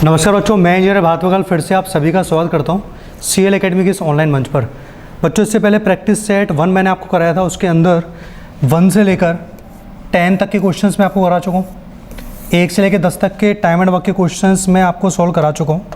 नमस्कार बच्चों, मैं इंजीनियर भातवकाल फिर से आप सभी का स्वागत करता हूं CL एकेडमी के इस ऑनलाइन मंच पर। बच्चों, इससे पहले प्रैक्टिस सेट 1 मैंने आपको कराया था, उसके अंदर 1 से लेकर 10 तक के क्वेश्चंस मैं आपको करा चुका हूं। 1 से लेकर 10 तक के टाइम एंड वर्क के क्वेश्चंस मैं आपको सॉल्व करा चुका हूँ।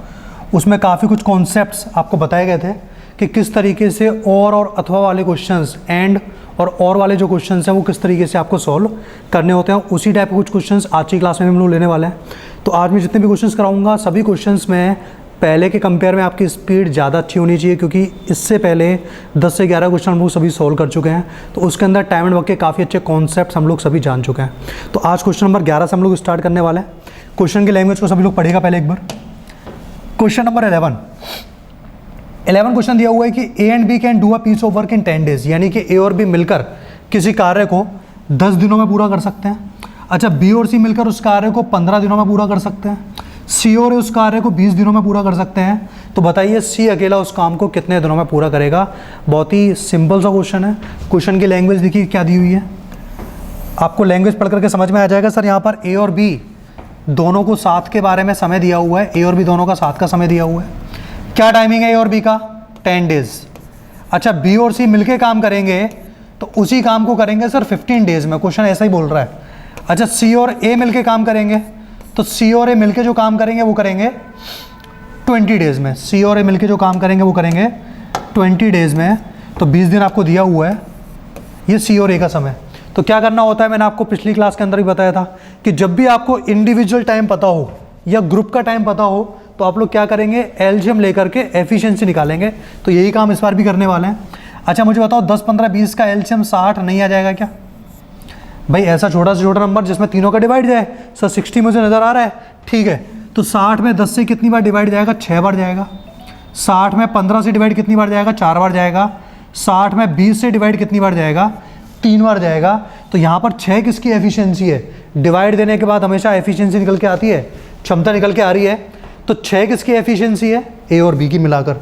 उसमें काफ़ी कुछ कॉन्सेप्ट्स आपको बताए गए थे कि किस तरीके से और अथवा वाले क्वेश्चंस एंड और वाले जो क्वेश्चंस हैं वो किस तरीके से आपको सॉल्व करने होते हैं। उसी टाइप के कुछ क्वेश्चंस आज की क्लास में हम लोग लेने वाले हैं। तो आज मैं जितने भी क्वेश्चंस कराऊंगा सभी क्वेश्चंस में पहले के कंपेयर में आपकी स्पीड ज़्यादा अच्छी होनी चाहिए, क्योंकि इससे पहले 10 से 11 क्वेश्चन हम लोग सभी सॉल्व कर चुके हैं। तो उसके अंदर टाइम एंड वर्क के काफ़ी अच्छे कॉन्सेप्ट्स हम लोग सभी जान चुके हैं। तो आज क्वेश्चन नंबर 11 से हम लोग स्टार्ट करने वाले हैं। क्वेश्चन की लैंग्वेज को सभी लोग पढ़ेगा पहले एक बार। क्वेश्चन नंबर 11 क्वेश्चन दिया हुआ है कि A and B can do a piece of work in 10 days, यानी कि ए और बी मिलकर किसी कार्य को 10 दिनों में पूरा कर सकते हैं। अच्छा, बी और सी मिलकर उस कार्य को 15 दिनों में पूरा कर सकते हैं। सी और ए उस कार्य को 20 दिनों में पूरा कर सकते हैं। तो बताइए सी अकेला उस काम को कितने दिनों में पूरा करेगा। बहुत ही सिंपल सा क्वेश्चन है। क्वेश्चन की लैंग्वेज देखिए क्या दी हुई है, आपको लैंग्वेज पढ़ करके समझ में आ जाएगा। सर यहाँ पर ए और बी दोनों को साथ के बारे में समय दिया हुआ है, ए और बी दोनों का साथ का समय दिया हुआ है। क्या टाइमिंग है ए और बी का? 10 डेज। अच्छा, बी और सी मिलके काम करेंगे तो उसी काम को करेंगे सर 15 डेज में। क्वेश्चन ऐसा ही बोल रहा है। अच्छा, सी और ए मिलके काम करेंगे तो सी और ए मिलके जो काम करेंगे वो करेंगे 20 डेज में। सी और ए मिलके जो काम करेंगे वो करेंगे 20 डेज में। तो 20 दिन आपको दिया हुआ है, ये सी और ए का समय। तो क्या करना होता है, मैंने आपको पिछली क्लास के अंदर भी बताया था कि जब भी आपको इंडिविजुअल टाइम पता हो या ग्रुप का टाइम पता हो तो आप लोग क्या करेंगे, एलसीएम लेकर के एफिशिएंसी निकालेंगे। तो यही काम इस बार भी करने वाले हैं। अच्छा, मुझे बताओ 10, 15, 20 का एलसीएम 60 नहीं आ जाएगा क्या? भाई ऐसा छोटा से छोटा नंबर जिसमें तीनों का डिवाइड जाए। सर 60 मुझे नज़र आ रहा है, ठीक है। तो 60 में 10 से कितनी बार डिवाइड जाएगा? 6 बार जाएगा। 60 में 15 से डिवाइड कितनी बार जाएगा? 4 बार जाएगा। 60 में 20 से डिवाइड कितनी बार जाएगा? 3 बार जाएगा। तो यहाँ पर 6 किसकी एफिशिएंसी है? डिवाइड देने के बाद हमेशा एफिशिएंसी निकल के आती है, क्षमता निकल के आ रही है। तो 6 किसकी एफिशिएंसी है? ए और बी की मिलाकर।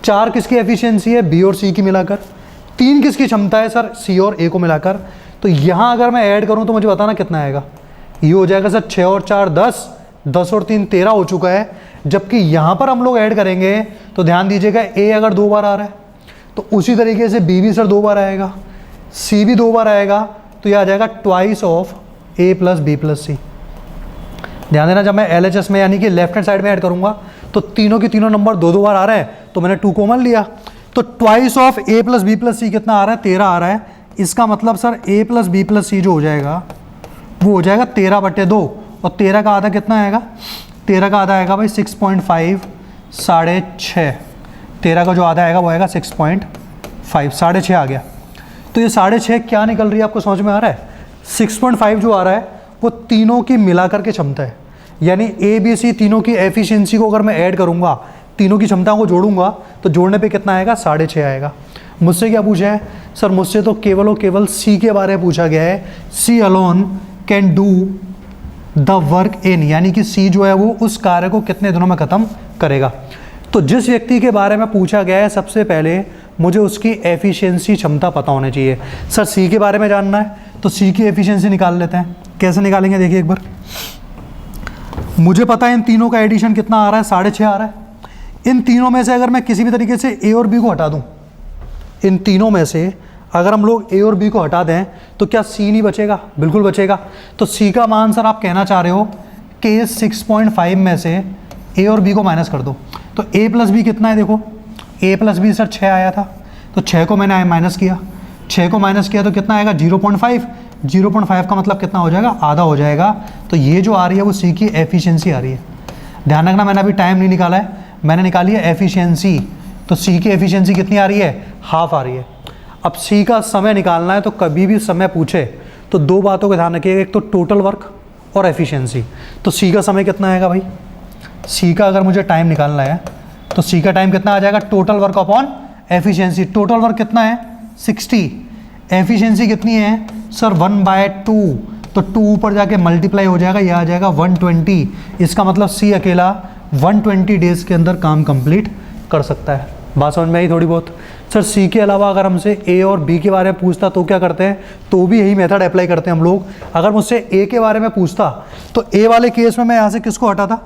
4 किसकी एफिशिएंसी है? बी और सी की मिलाकर। 3 किसकी क्षमता है? सर सी और ए को मिलाकर। तो यहाँ अगर मैं ऐड करूँ तो मुझे बताना कितना आएगा। ये हो जाएगा सर 6 और 4 10, 10 और 3 13 हो चुका है। जबकि यहाँ पर हम लोग ऐड करेंगे तो ध्यान दीजिएगा, ए अगर 2 बार आ रहा है तो उसी तरीके से बी भी सर 2 बार आएगा, सी भी 2 बार आएगा। तो यह आ जाएगा twice of A plus B plus C. ध्यान देना, जब मैं LHS में यानी कि लेफ्ट हैंड साइड में ऐड करूंगा तो तीनों के तीनों नंबर 2 बार आ रहे हैं, तो मैंने 2 कॉमन लिया। तो twice of A plus B plus C कितना आ रहा है? 13 आ रहा है। इसका मतलब सर ए प्लस बी प्लस सी जो हो जाएगा वो हो जाएगा 13/2। और 13 का आधा कितना आएगा? 13 का आधा आएगा भाई 6.5, 6.5। 13 का जो आधा आएगा वो आएगा 6.5, 6.5 आ गया। तो ये 6.5 क्या निकल रही है, आपको समझ में आ रहा है? 6.5 जो आ रहा है वो तीनों की मिलाकर के क्षमता है, यानी ए बी सी तीनों की एफिशिएंसी को अगर मैं ऐड करूंगा, तीनों की क्षमताओं को जोड़ूंगा तो जोड़ने पे कितना आएगा? 6.5 आएगा। मुझसे क्या पूछा है? सर मुझसे तो केवल और केवल सी के बारे में पूछा गया है। C alone can do the work in, यानी कि सी जो है वो उस कार्य को कितने दिनों में ख़त्म करेगा। तो जिस व्यक्ति के बारे में पूछा गया है सबसे पहले मुझे उसकी एफिशिएंसी क्षमता पता होनी चाहिए। सर सी के बारे में जानना है तो सी की एफिशिएंसी निकाल लेते हैं। कैसे निकालेंगे देखिए एक बार। मुझे पता है इन तीनों का एडिशन कितना आ रहा है? 6.5 आ रहा है। इन तीनों में से अगर मैं किसी भी तरीके से ए और बी को हटा दूं, इन तीनों में से अगर हम लोग ए और बी को हटा दें तो क्या सी नहीं बचेगा? बिल्कुल बचेगा। तो सी का मान सर आप कहना चाह रहे हो कि 6.5 में से ए और बी को माइनस कर दो। तो ए प्लस बी कितना है? देखो ए प्लस बी सर 6 आया था, तो 6 को मैंने माइनस किया। 6 को माइनस किया तो कितना आएगा? 0.5। 0.5 का मतलब कितना हो जाएगा? आधा हो जाएगा। तो ये जो आ रही है वो सी की एफिशिएंसी आ रही है। ध्यान रखना, मैंने अभी टाइम नहीं निकाला है, मैंने निकाली है एफिशिएंसी। तो सी की एफिशिएंसी कितनी आ रही है? हाफ आ रही है। अब सी का समय निकालना है तो कभी भी समय पूछे तो 2 बातों का ध्यान रखिएगा, एक तो टोटल वर्क और एफिशिएंसी। तो सी का समय कितना आएगा भाई? सी का अगर मुझे टाइम निकालना है तो सी का टाइम कितना आ जाएगा? Total work upon efficiency. Total work कितना है? 60। एफिशिएंसी कितनी है सर? 1/2। तो 2 ऊपर जाके मल्टीप्लाई हो जाएगा, यह आ जाएगा 120। इसका मतलब सी अकेला 120 डेज के अंदर काम कंप्लीट कर सकता है। बात समझ में आई थोड़ी बहुत? सर सी के अलावा अगर हमसे ए और बी के बारे में पूछता तो क्या करते हैं? तो भी यही मेथड अप्लाई करते हैं हम लोग। अगर मुझसे ए के बारे में पूछता तो ए वाले केस में मैं यहाँ से किसको हटाता?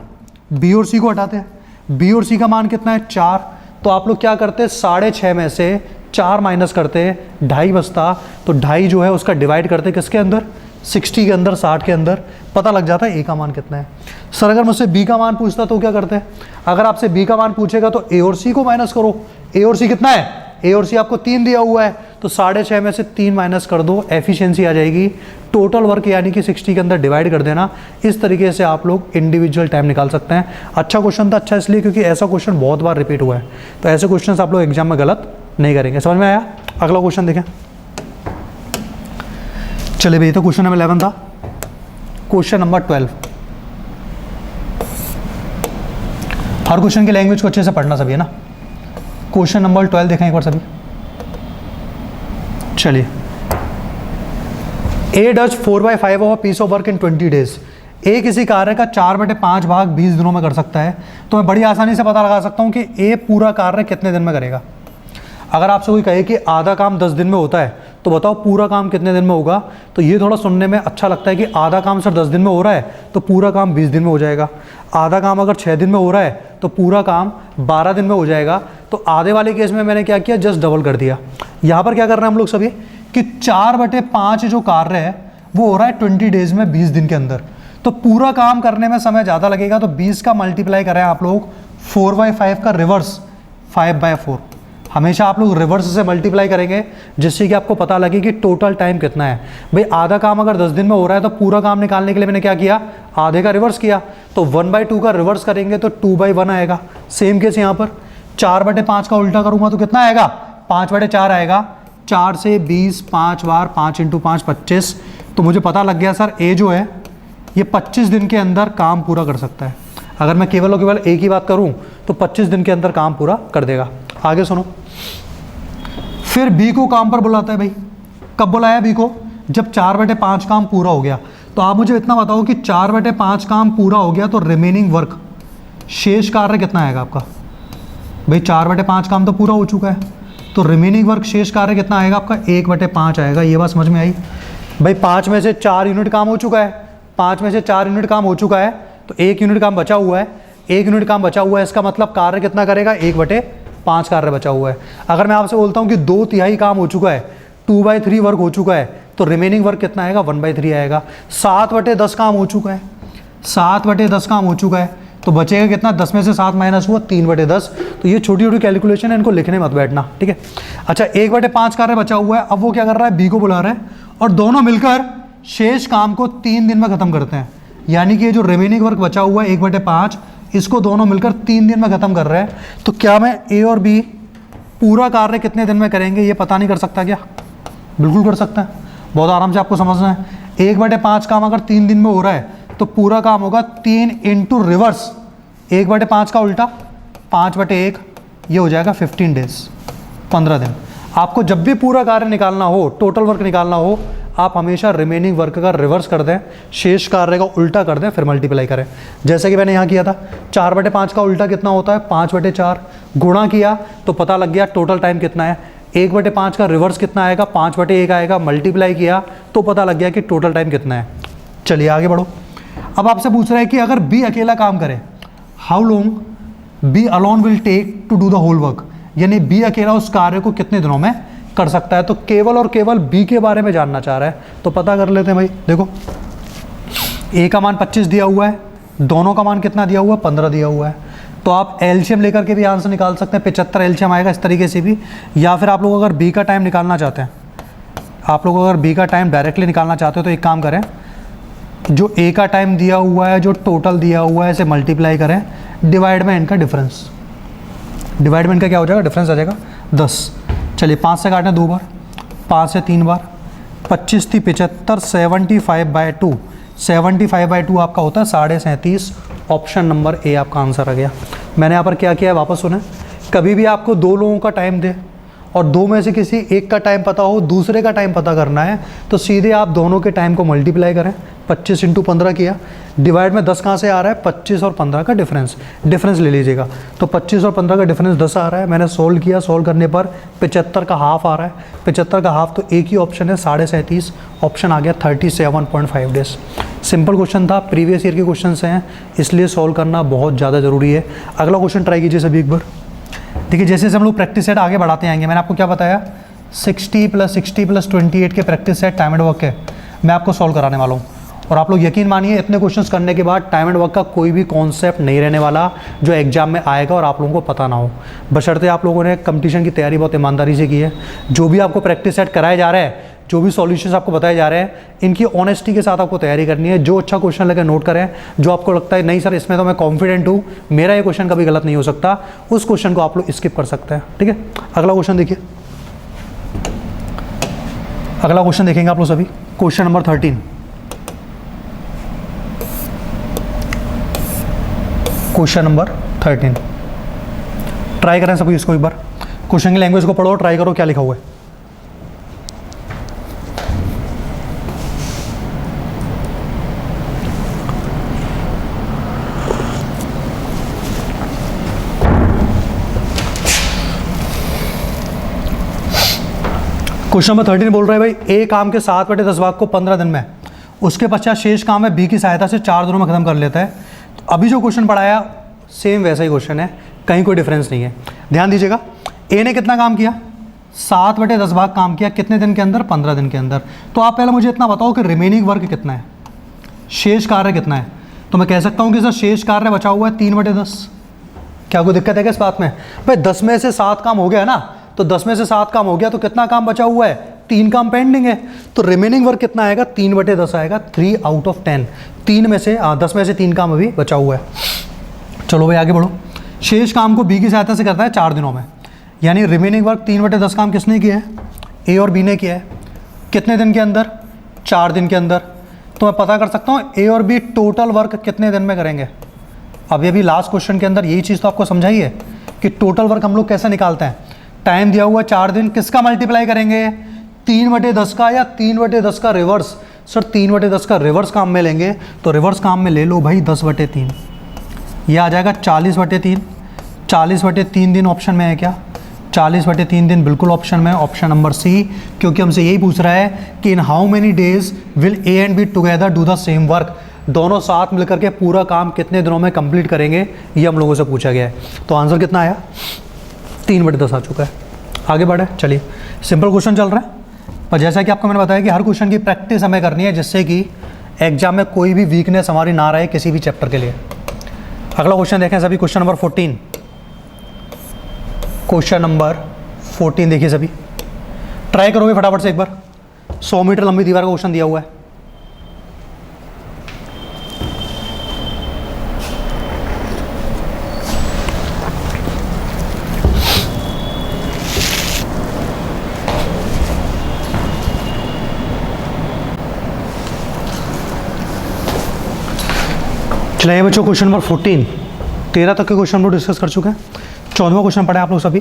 बी और सी को हटाते हैं। बी और सी का मान कितना है 4, तो आप लोग क्या करते हैं 6.5 में से 4 माइनस करते हैं, 2.5 बचता, तो 2.5 जो है उसका डिवाइड करते हैं किसके अंदर, 60 के अंदर, 60 के अंदर, पता लग जाता है ए का मान कितना है। सर अगर मुझसे बी का मान पूछता तो क्या करते हैं, अगर आपसे बी का मान पूछेगा तो ए और सी को माइनस करो। ए और सी कितना है, ए और सी आपको 3 दिया हुआ है, तो 6.5 में से 3 माइनस कर दो, एफिशिएंसी आ जाएगी। टोटल वर्क यानी कि 60 के अंदर डिवाइड कर देना। इस तरीके से आप लोग इंडिविजुअल टाइम निकाल सकते हैं। अच्छा क्वेश्चन था, अच्छा इसलिए क्योंकि ऐसा क्वेश्चन बहुत बार रिपीट हुआ है, तो ऐसे क्वेश्चन आप लोग एग्जाम में गलत नहीं करेंगे। समझ में आया? अगला क्वेश्चन देखें। चलिए भैया, तो क्वेश्चन नंबर 11 था। क्वेश्चन नंबर 12, हर क्वेश्चन की लैंग्वेज को अच्छे से पढ़ना सभी है ना। क्वेश्चन नंबर 12 देखें एक बार सभी। चलिए, A does 4/5 of a piece of work in 20 days. A किसी कार्य का 4/5 भाग 20 दिनों में कर सकता है, तो मैं बड़ी आसानी से पता लगा सकता हूं कि ए पूरा कार्य कितने दिन में करेगा। अगर आपसे कोई कहे कि आधा काम 10 दिन में होता है, तो बताओ पूरा काम कितने दिन में होगा। तो ये थोड़ा सुनने में अच्छा लगता है कि आधा काम सर 10 दिन में हो रहा है तो पूरा काम 20 दिन में हो जाएगा। आधा काम अगर 6 दिन में हो रहा है तो पूरा काम 12 दिन में हो जाएगा। तो आधे वाले केस में मैंने क्या किया, जस्ट डबल कर दिया। यहाँ पर क्या कर रहे हैं हम लोग सभी कि 4/5 जो कार्य है वो हो रहा है 20 डेज में, 20 दिन के अंदर। तो पूरा काम करने में समय ज़्यादा लगेगा, तो 20 का मल्टीप्लाई करें आप लोग 4/5 का रिवर्स 5/4। हमेशा आप लोग रिवर्स से मल्टीप्लाई करेंगे जिससे कि आपको पता लगे कि टोटल टाइम कितना है। भाई आधा काम अगर 10 दिन में हो रहा है तो पूरा काम निकालने के लिए मैंने क्या किया, आधे का रिवर्स किया। तो 1/2 का रिवर्स करेंगे तो 2/1 आएगा। सेम केस यहाँ पर 4/5 का उल्टा करूँगा तो कितना आएगा, 5/4 आएगा। 4 से 20, 5 बार, 5 × 5 25। तो मुझे पता लग गया सर ए जो है ये 25 दिन के अंदर काम पूरा कर सकता है। अगर मैं केवल और केवल ए की बात करूं तो 25 दिन के अंदर काम पूरा कर देगा। आगे सुनो, फिर बी को काम पर बुलाता है। भाई कब बुलाया बी को, जब 4/5 काम पूरा हो गया। तो आप मुझे इतना बताओ कि 4/5 काम पूरा हो गया तो रिमेनिंग वर्क, शेष कार्य कितना आएगा आपका। भाई 4/5 काम तो पूरा हो चुका है, तो रिमेनिंग वर्क शेष कार्य कितना आएगा आपका, 1/5 आएगा। ये बात समझ में आई। भाई 5 में से 4 यूनिट काम हो चुका है, 5 में से 4 यूनिट काम हो चुका है, तो 1 यूनिट काम बचा हुआ है। 1 यूनिट काम बचा हुआ है, इसका मतलब कार्य कितना करेगा, 1/5 कार्य बचा हुआ है। अगर मैं आपसे बोलता हूँ कि 2/3 काम हो चुका है, 2/3 वर्क हो चुका है, तो रिमेनिंग वर्क कितना आएगा, 1/3 आएगा। 7/10 काम हो चुका है, 7/10 काम हो चुका है, तो बचेगा कितना, 10 में से 7 माइनस हुआ 3/10। तो ये छोटी छोटी कैलकुलेशन है, इनको लिखने मत बैठना, ठीक है। अच्छा 1/5 कार्य बचा हुआ है, अब वो क्या कर रहा है, बी को बुला रहा है और दोनों मिलकर शेष काम को 3 दिन में खत्म करते हैं। यानी कि ये जो रिमेनिंग वर्क बचा हुआ है 1/5, इसको दोनों मिलकर 3 दिन में खत्म कर रहे हैं। तो क्या मैं ए और बी पूरा कार्य कितने दिन में करेंगे ये पता नहीं कर सकता क्या? बिल्कुल कर सकता है, बहुत आराम से आपको समझना है। 1/5 काम अगर 3 दिन में हो रहा है तो पूरा काम होगा 3 × रिवर्स 1/5 का उल्टा 5/1, ये हो जाएगा 15 डेज, 15 दिन। आपको जब भी पूरा कार्य निकालना हो, टोटल वर्क निकालना हो, आप हमेशा रिमेनिंग वर्क का रिवर्स कर दें, शेष कार्य का उल्टा कर दें, फिर मल्टीप्लाई करें। जैसे कि मैंने यहाँ किया था, 4/5 का उल्टा कितना होता है, 5/4, गुणा किया तो पता लग गया टोटल टाइम कितना है। 1/5 का रिवर्स कितना आएगा, 5/1 आएगा, मल्टीप्लाई किया तो पता लग गया कि टोटल टाइम कितना है। चलिए आगे बढ़ो। अब आपसे पूछ रहा है कि अगर बी अकेला काम करे, how long B alone will take to do the whole work, यानी बी अकेला उस कार्य को कितने दिनों में कर सकता है। तो केवल और केवल बी के बारे में जानना चाह रहा है, तो पता कर लेते हैं। भाई देखो, ए का मान 25 दिया हुआ है, दोनों का मान कितना दिया हुआ है, 15 दिया हुआ है। तो आप एलसीएम लेकर के भी आंसर निकाल सकते हैं, 75 एलसीएम आएगा इस तरीके से भी। या फिर आप लोग अगर बी का टाइम निकालना चाहते हैं, आप लोग अगर बी का टाइम डायरेक्टली निकालना चाहते हो तो एक काम करें, जो ए का टाइम दिया हुआ है, जो टोटल दिया हुआ है, इसे मल्टीप्लाई करें डिवाइड में इनका डिफरेंस। डिवाइड में इनका क्या हो जाएगा, डिफरेंस आ जाएगा 10। चलिए 5 से काटना 2 बार, 5 से 3 बार, 25 थी 75, 75/2, 75/2 आपका होता है 37.5। ऑप्शन नंबर ए आपका आंसर आ गया। मैंने यहाँ पर क्या किया है, वापस सुने, कभी भी आपको 2 लोगों का टाइम दे और 2 में से किसी एक का टाइम पता हो, दूसरे का टाइम पता करना है, तो सीधे आप दोनों के टाइम को मल्टीप्लाई करें। 25 × 15 किया, डिवाइड में 10 कहाँ से आ रहा है, 25 और 15 का डिफरेंस ले लीजिएगा। तो 25 और 15 का डिफरेंस 10 आ रहा है। मैंने सोल्व किया, सोल्व करने पर 75 का हाफ आ रहा है। 75 का हाफ तो एक ही ऑप्शन है 37.5, ऑप्शन आ गया 37.5 डेज। सिंपल क्वेश्चन था, प्रीवियस ईयर के क्वेश्चन हैं, इसलिए सॉल्व करना बहुत ज़्यादा ज़रूरी है। अगला क्वेश्चन ट्राई कीजिए सभी एक बार। देखिए जैसे जैसे हम लोग प्रैक्टिस सेट आगे बढ़ाते आएंगे, मैंने आपको क्या बताया, 60 + 60 + 28 के practice set time and work है, मैं आपको सॉल्व कराने वाला हूँ। और आप लोग यकीन मानिए इतने क्वेश्चंस करने के बाद टाइम एंड वर्क का कोई भी कॉन्सेप्ट नहीं रहने वाला जो एग्जाम में आएगा और आप लोगों को पता ना हो, बशर्ते आप लोगों ने कंपटीशन की तैयारी बहुत ईमानदारी से की है। जो भी आपको प्रैक्टिस सेट कराए जा रहे हैं, जो भी सॉल्यूशंस आपको बताए जा रहे हैं, इनकी ऑनेस्टी के साथ आपको तैयारी करनी है। जो अच्छा क्वेश्चन लगे नोट करें, जो आपको लगता है नहीं सर इसमें तो मैं कॉन्फिडेंट हूँ, मेरा ये क्वेश्चन कभी गलत नहीं हो सकता, उस क्वेश्चन को आप लोग स्किप कर सकते हैं। ठीक है, अगला क्वेश्चन देखिए। अगला क्वेश्चन देखेंगे आप लोग सभी, question number 13। Question number 13 try करें सभी इसको एक बार। क्वेश्चन की लैंग्वेज को पढ़ो, ट्राई करो क्या लिखा हुआ है। क्वेश्चन नंबर 13 बोल रहा है भाई, ए काम के 7/10 भाग को 15 दिन में, उसके पश्चात शेष काम है बी की सहायता से 4 दिनों में खत्म कर लेता है। तो अभी जो क्वेश्चन पढ़ाया सेम वैसा ही क्वेश्चन है, कहीं कोई डिफरेंस नहीं है। ध्यान दीजिएगा, ए ने कितना काम किया, 7/10 भाग काम किया, कितने दिन के अंदर, 15 दिन के अंदर। तो आप पहले मुझे इतना बताओ कि रिमेनिंग वर्क कितना है, शेष कार्य कितना है। तो मैं कह सकता हूँ कि सर शेष कार्य बचा हुआ है 3/10। क्या कोई दिक्कत है क्या इस बात में? भाई 10 में से 7 काम हो गया ना, तो 10 में से 7 काम हो गया, तो कितना काम बचा हुआ है, 3 काम पेंडिंग है। तो रिमेनिंग वर्क कितना आएगा, 3/10 आएगा, 3 आउट ऑफ 10। 10 में से 3 काम अभी बचा हुआ है। चलो भाई आगे बढ़ो। शेष काम को बी की सहायता से करता है 4 दिनों में, यानी रिमेनिंग वर्क 3/10 काम किसने किया है, ए और बी ने किया है। कितने दिन के अंदर, 4 दिन के अंदर। तो मैं पता कर सकता हूँ ए और बी टोटल वर्क कितने दिन में करेंगे। अभी लास्ट क्वेश्चन के अंदर यही चीज़ तो आपको समझाई है कि टोटल वर्क हम लोग कैसे निकालते हैं। टाइम दिया हुआ 4 दिन, किसका मल्टीप्लाई करेंगे, 3/10 का या 3/10 का रिवर्स। सर 3/10 का रिवर्स काम में लेंगे, तो रिवर्स काम में ले लो भाई 10/3, यह आ जाएगा 40/3। 40/3 दिन ऑप्शन में है क्या, 40/3 दिन बिल्कुल ऑप्शन में, ऑप्शन नंबर सी, क्योंकि हमसे यही पूछ रहा है कि in how many days will A and B together do the same work. दोनों साथ मिलकर के पूरा काम कितने दिनों में कंप्लीट करेंगे, ये हम लोगों से पूछा गया है। तो आंसर कितना आया, 3/10 आ चुका है। आगे बढ़े, चलिए सिंपल क्वेश्चन चल रहा है, पर जैसा कि आपको मैंने बताया कि हर क्वेश्चन की प्रैक्टिस हमें करनी है, जिससे कि एग्जाम में कोई भी वीकनेस हमारी ना रहे किसी भी चैप्टर के लिए। अगला क्वेश्चन देखें सभी, क्वेश्चन नंबर 14। क्वेश्चन नंबर 14 देखिए सभी, ट्राई करोगे फटाफट से एक बार। 100 मीटर लंबी दीवार का क्वेश्चन दिया हुआ है। चलिए बच्चों, क्वेश्चन नंबर 14, 13 तक के क्वेश्चन हम लोग डिस्कस कर चुके हैं। 14वां क्वेश्चन पढ़े आप लोग सभी,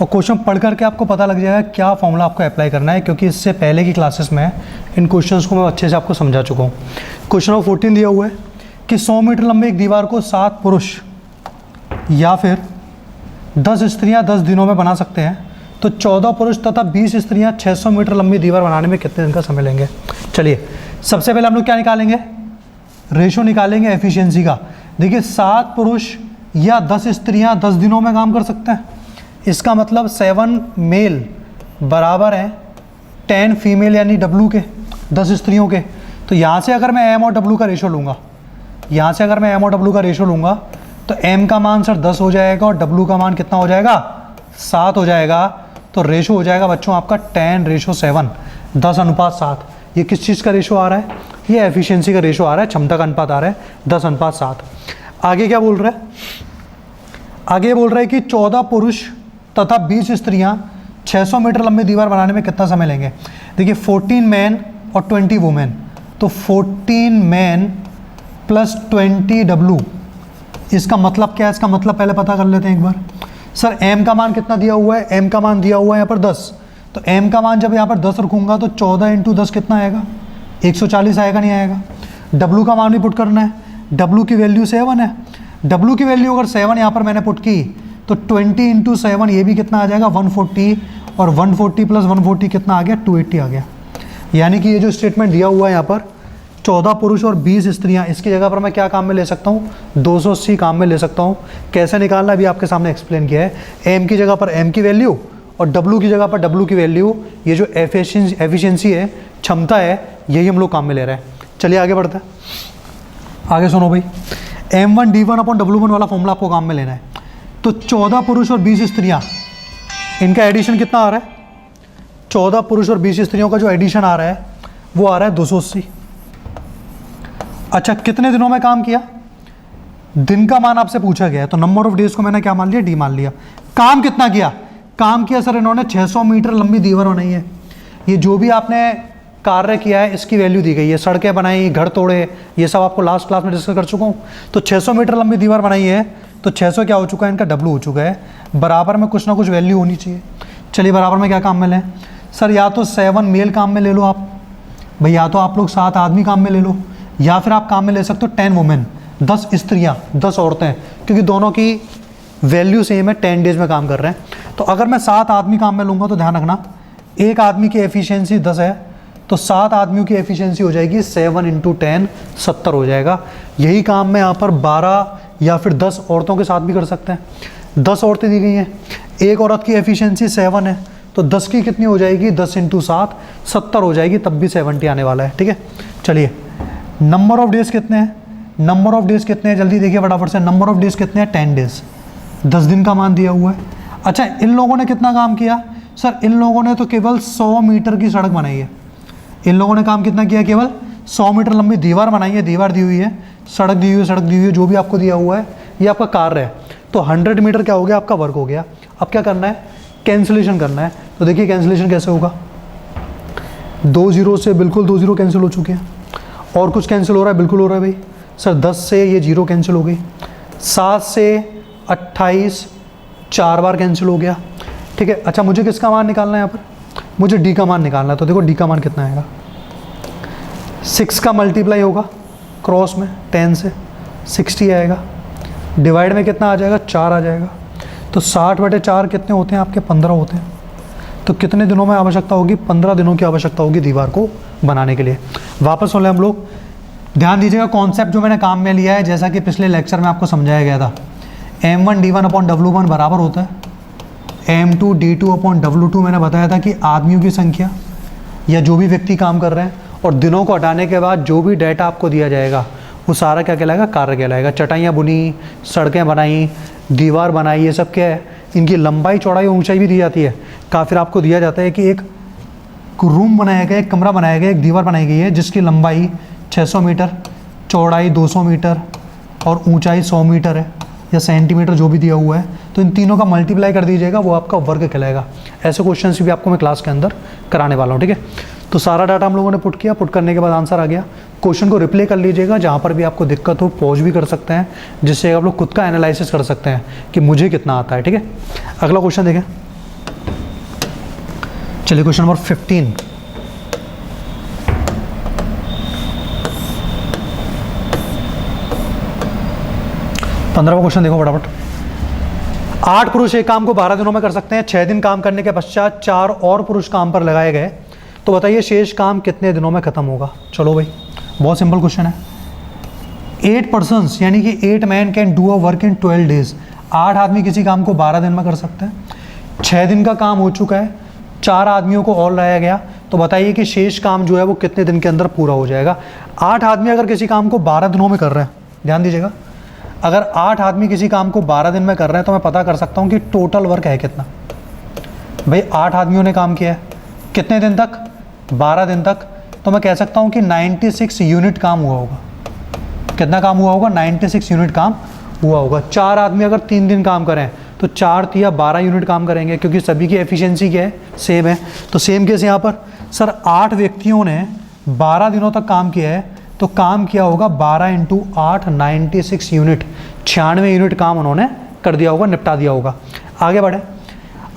और क्वेश्चन पढ़ करके आपको पता लग जाएगा क्या फॉर्मूला आपको अप्लाई करना है, क्योंकि इससे पहले की क्लासेस में इन क्वेश्चंस को मैं अच्छे से आपको समझा चुका हूँ। क्वेश्चन नंबर 14 दिया हुआ है कि 100 मीटर लंबी एक दीवार को 7 पुरुष या फिर 10 स्त्रियाँ 10 दिनों में बना सकते हैं, तो 14 पुरुष तथा 20 स्त्रियाँ 600 मीटर लंबी दीवार बनाने में कितने दिन का समय लेंगे। चलिए सबसे पहले हम लोग क्या निकालेंगे, रेशो निकालेंगे एफिशिएंसी का। देखिए 7 पुरुष या 10 स्त्रियां 10 दिनों में काम कर सकते हैं, इसका मतलब 7 मेल बराबर है 10 फीमेल, यानी W के 10 स्त्रियों के। तो यहाँ से अगर मैं M और W का रेशो लूँगा, यहाँ से अगर मैं M और W का रेशो लूँगा, तो M का मान सर 10 हो जाएगा और W का मान कितना हो जाएगा, 7 हो जाएगा। तो रेशो हो जाएगा बच्चों आपका 10:7, 10:7। ये किस चीज़ का रेशो आ रहा है, ये एफिशिएंसी का रेशो आ रहा है, क्षमता का अनुपात आ रहा है 10:7। आगे क्या बोल रहा है, आगे बोल रहा है कि 14 पुरुष तथा 20 स्त्रियां 600 मीटर लंबी दीवार बनाने में कितना समय लेंगे। देखिए 14 मैन और 20 वुमेन, तो 14 मैन प्लस 20 W, इसका मतलब क्या है, इसका मतलब पहले पता कर लेते हैं एक बार। सर M का मान कितना दिया हुआ है, M का मान दिया हुआ है यहाँ पर 10, तो M का मान जब यहाँ पर 10 रखूँगा तो 14 × 10 कितना आएगा, 140 आएगा, नहीं आएगा। W का मान भी पुट करना है, W की वैल्यू 7 है, W की वैल्यू अगर 7 यहाँ पर मैंने पुट की, तो 20 × 7 ये भी कितना आ जाएगा 140, और 140 + 140 कितना आ गया 280 आ गया। यानी कि ये जो स्टेटमेंट दिया हुआ है यहाँ पर 14 पुरुष और 20 स्त्रियां, इसकी जगह पर मैं क्या काम में ले सकता हूँ, 280 काम में ले सकता हूँ। कैसे निकालना अभी आपके सामने एक्सप्लेन किया है। एम की जगह पर एम की वैल्यू और डब्ल्यू की जगह पर डब्ल्यू की वैल्यू, ये जो एफिशिएंसी है, क्षमता है, यही हम लोग काम में ले रहे हैं। चलिए आगे बढ़ते हैं। आगे सुनो भाई, M1D1/W1 वाला फॉर्मूला आपको काम में लेना है। तो 14 पुरुष और 20 स्त्रियां, इनका एडिशन कितना आ रहा है, 14 पुरुष और 20 स्त्रियों का जो एडिशन आ रहा है वो आ रहा है 280। अच्छा, कितने दिनों में काम किया, दिन का मान आपसे पूछा गया है, तो नंबर ऑफ डेज को मैंने क्या मान लिया, डी मान लिया। काम कितना किया, काम किया सर इन्होंने 600 मीटर लंबी दीवार बनाई है। ये जो भी आपने कार्य किया है इसकी वैल्यू दी गई है, सड़कें बनाई, घर तोड़े, ये सब आपको लास्ट क्लास में डिस्कस कर चुका हूँ। तो 600 मीटर लंबी दीवार बनाई है, तो 600 क्या हो चुका है, इनका डब्ल्यू हो चुका है। बराबर में कुछ ना कुछ वैल्यू होनी चाहिए। चलिए बराबर में क्या काम में लें सर, या तो 7 मेल काम में ले लो आप भाई, या तो आप लोग 7 आदमी काम में ले लो, या फिर आप काम में ले सकते हो 10 वुमेन, 10 स्त्रियाँ, 10 औरतें, क्योंकि दोनों की वैल्यू सेम है, 10 डेज में काम कर रहे हैं। तो अगर मैं 7 आदमी काम में लूँगा तो ध्यान रखना, एक आदमी की एफिशिएंसी 10 है, तो 7 आदमियों की एफिशिएंसी हो जाएगी 7 × 10 70 हो जाएगा। यही काम मैं यहाँ पर 12 या फिर 10 औरतों के साथ भी कर सकते हैं। 10 औरतें दी गई हैं, एक औरत की एफिशिएंसी 7 है, तो 10 की कितनी हो जाएगी, 10 × 7 70 हो जाएगी, तब भी 70 आने वाला है। ठीक है, चलिए नंबर ऑफ डेज कितने हैं, नंबर ऑफ डेज कितने हैं, जल्दी देखिए फटाफट से। नंबर ऑफ डेज कितने हैं, 10 डेज, 10 दिन का मान दिया हुआ है। अच्छा, इन लोगों ने कितना काम किया सर, इन लोगों ने तो केवल 100 मीटर की सड़क बनाई है। इन लोगों ने काम कितना किया, केवल 100 मीटर लंबी दीवार बनाई है, दीवार दी हुई है, सड़क दी हुई है, सड़क दी हुई है, जो भी आपको दिया हुआ है ये आपका कार्य है। तो 100 मीटर क्या हो गया, आपका वर्क हो गया। अब क्या करना है, कैंसिलेशन करना है। तो देखिए कैंसिलेशन कैसे होगा, 2 0 से बिल्कुल 2 0 कैंसिल हो चुके हैं, और कुछ कैंसिल हो रहा है, बिल्कुल हो रहा है भाई सर। 10 से ये 0 कैंसिल हो गई, 7 से 28 4 बार कैंसिल हो गया। ठीक है, अच्छा मुझे किसका मान निकालना है यहाँ पर, मुझे डी का मान निकालना है। तो देखो डी का मान कितना आएगा, 6 का मल्टीप्लाई होगा क्रॉस में 10 से 60 आएगा, डिवाइड में कितना आ जाएगा, 4 आ जाएगा। तो 60/4 कितने होते हैं आपके, 15 होते हैं। तो कितने दिनों में आवश्यकता होगी, 15 दिनों की आवश्यकता होगी दीवार को बनाने के लिए। वापस बोले हम लोग, ध्यान दीजिएगा कॉन्सेप्ट जो मैंने काम में लिया है, जैसा कि पिछले लेक्चर में आपको समझाया गया था। M1D1/W1 बराबर होता है M2D2/W2। मैंने बताया था कि आदमियों की संख्या या जो भी व्यक्ति काम कर रहे हैं, और दिनों को हटाने के बाद जो भी डाटा आपको दिया जाएगा वो सारा क्या कहलाएगा, कार्य कहलाएगा। चटाइयाँ बुनी, सड़कें बनाई, दीवार बनाई, ये सब क्या है, इनकी लंबाई चौड़ाई ऊंचाई भी दी जाती है। फिर आपको दिया जाता है कि एक रूम बनाया गया, एक कमरा बनाया गया, एक दीवार बनाई गई है जिसकी लंबाई 600 मीटर, चौड़ाई 200 मीटर और ऊंचाई 100 मीटर है, या सेंटीमीटर जो भी दिया हुआ है। तो इन तीनों का मल्टीप्लाई कर दीजिएगा, वो आपका वर्ग कहलाएगा। ऐसे क्वेश्चन भी आपको मैं क्लास के अंदर कराने वाला हूँ। ठीक है, तो सारा डाटा हम लोगों ने पुट किया, पुट करने के बाद आंसर आ गया। क्वेश्चन को रिप्ले कर लीजिएगा, जहाँ पर भी आपको दिक्कत हो पॉज भी कर सकते हैं, जिससे आप लोग खुद का एनालिसिस कर सकते हैं कि मुझे कितना आता है। ठीक है, अगला क्वेश्चन देखें। चलिए क्वेश्चन नंबर 15। पंद्रहवां क्वेश्चन देखो फटाफट। 8 पुरुष एक काम को 12 दिनों में कर सकते हैं। 6 दिन काम करने के पश्चात 4 और पुरुष काम पर लगाए गए, तो बताइए शेष काम कितने दिनों में खत्म होगा। चलो भाई, बहुत सिंपल क्वेश्चन है। 8 पर्सन्स यानी कि 8 man can do a work in 12 days. 8 आदमी किसी काम को 12 दिन में कर सकते हैं। 6 दिन का काम हो चुका है, 4 आदमियों को और लाया गया, तो बताइए कि शेष काम जो है वो कितने दिन के अंदर पूरा हो जाएगा। 8 आदमी अगर किसी काम को 12 दिनों में कर रहे हैं, ध्यान दीजिएगा, अगर 8 आदमी किसी काम को 12 दिन में कर रहे हैं, तो मैं पता कर सकता हूँ कि टोटल वर्क है कितना। भाई 8 आदमियों ने काम किया है कितने दिन तक, 12 दिन तक, तो मैं कह सकता हूँ कि 96 यूनिट काम हुआ होगा। कितना काम हुआ होगा, 96 यूनिट काम हुआ होगा। 4 आदमी अगर 3 दिन काम करें तो 4 × 12 यूनिट काम करेंगे, क्योंकि सभी की एफिशिएंसी क्या है, सेम है। तो सेम केस यहाँ पर सर 8 व्यक्तियों ने 12 दिनों तक काम किया है, तो काम किया होगा 12 × 8 96 यूनिट, 96 यूनिट काम उन्होंने कर दिया होगा, निपटा दिया होगा। आगे बढ़े।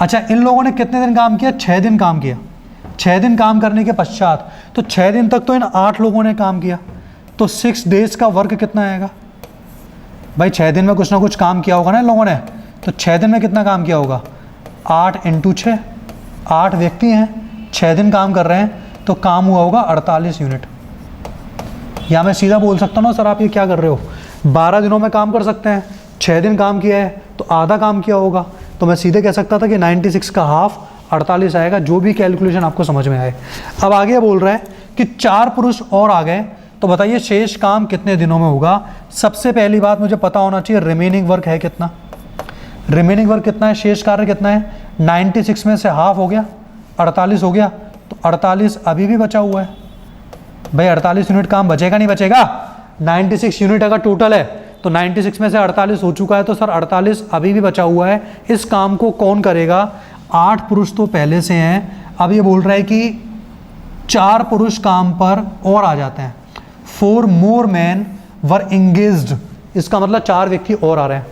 अच्छा, इन लोगों ने कितने दिन काम किया, 6 दिन काम किया। 6 दिन काम करने के पश्चात, तो 6 दिन तक तो इन 8 लोगों ने काम किया, तो 6 डेज का वर्क कितना आएगा। भाई 6 दिन में कुछ ना कुछ काम किया होगा ना इन लोगों ने, तो 6 दिन में कितना काम किया होगा, 8 × 6, 8 व्यक्ति हैं, 6 दिन काम कर रहे हैं, तो काम हुआ होगा 48 यूनिट। या मैं सीधा बोल सकता हूँ ना, सर आप ये क्या कर रहे हो, 12 दिनों में काम कर सकते हैं, 6 दिन काम किया है तो आधा काम किया होगा, तो मैं सीधे कह सकता था कि 96 का हाफ 48 आएगा। जो भी कैलकुलेशन आपको समझ में आए। अब आगे बोल रहा है कि 4 पुरुष और आ गए, तो बताइए शेष काम कितने दिनों में होगा। सबसे पहली बात मुझे पता होना चाहिए रिमेनिंग वर्क है कितना, रिमेनिंग वर्क कितना है, शेष कार्य कितना है। 96 में से हाफ हो गया 48 हो गया, तो 48 अभी भी बचा हुआ है। भाई 48 यूनिट काम बचेगा नहीं बचेगा, 96 यूनिट अगर टोटल है तो 96 में से 48 हो चुका है, तो सर 48 अभी भी बचा हुआ है। इस काम को कौन करेगा, 8 पुरुष तो पहले से हैं। अब ये बोल रहा है कि 4 पुरुष काम पर और आ जाते हैं, 4 more men were engaged, इसका मतलब 4 व्यक्ति और आ रहे हैं।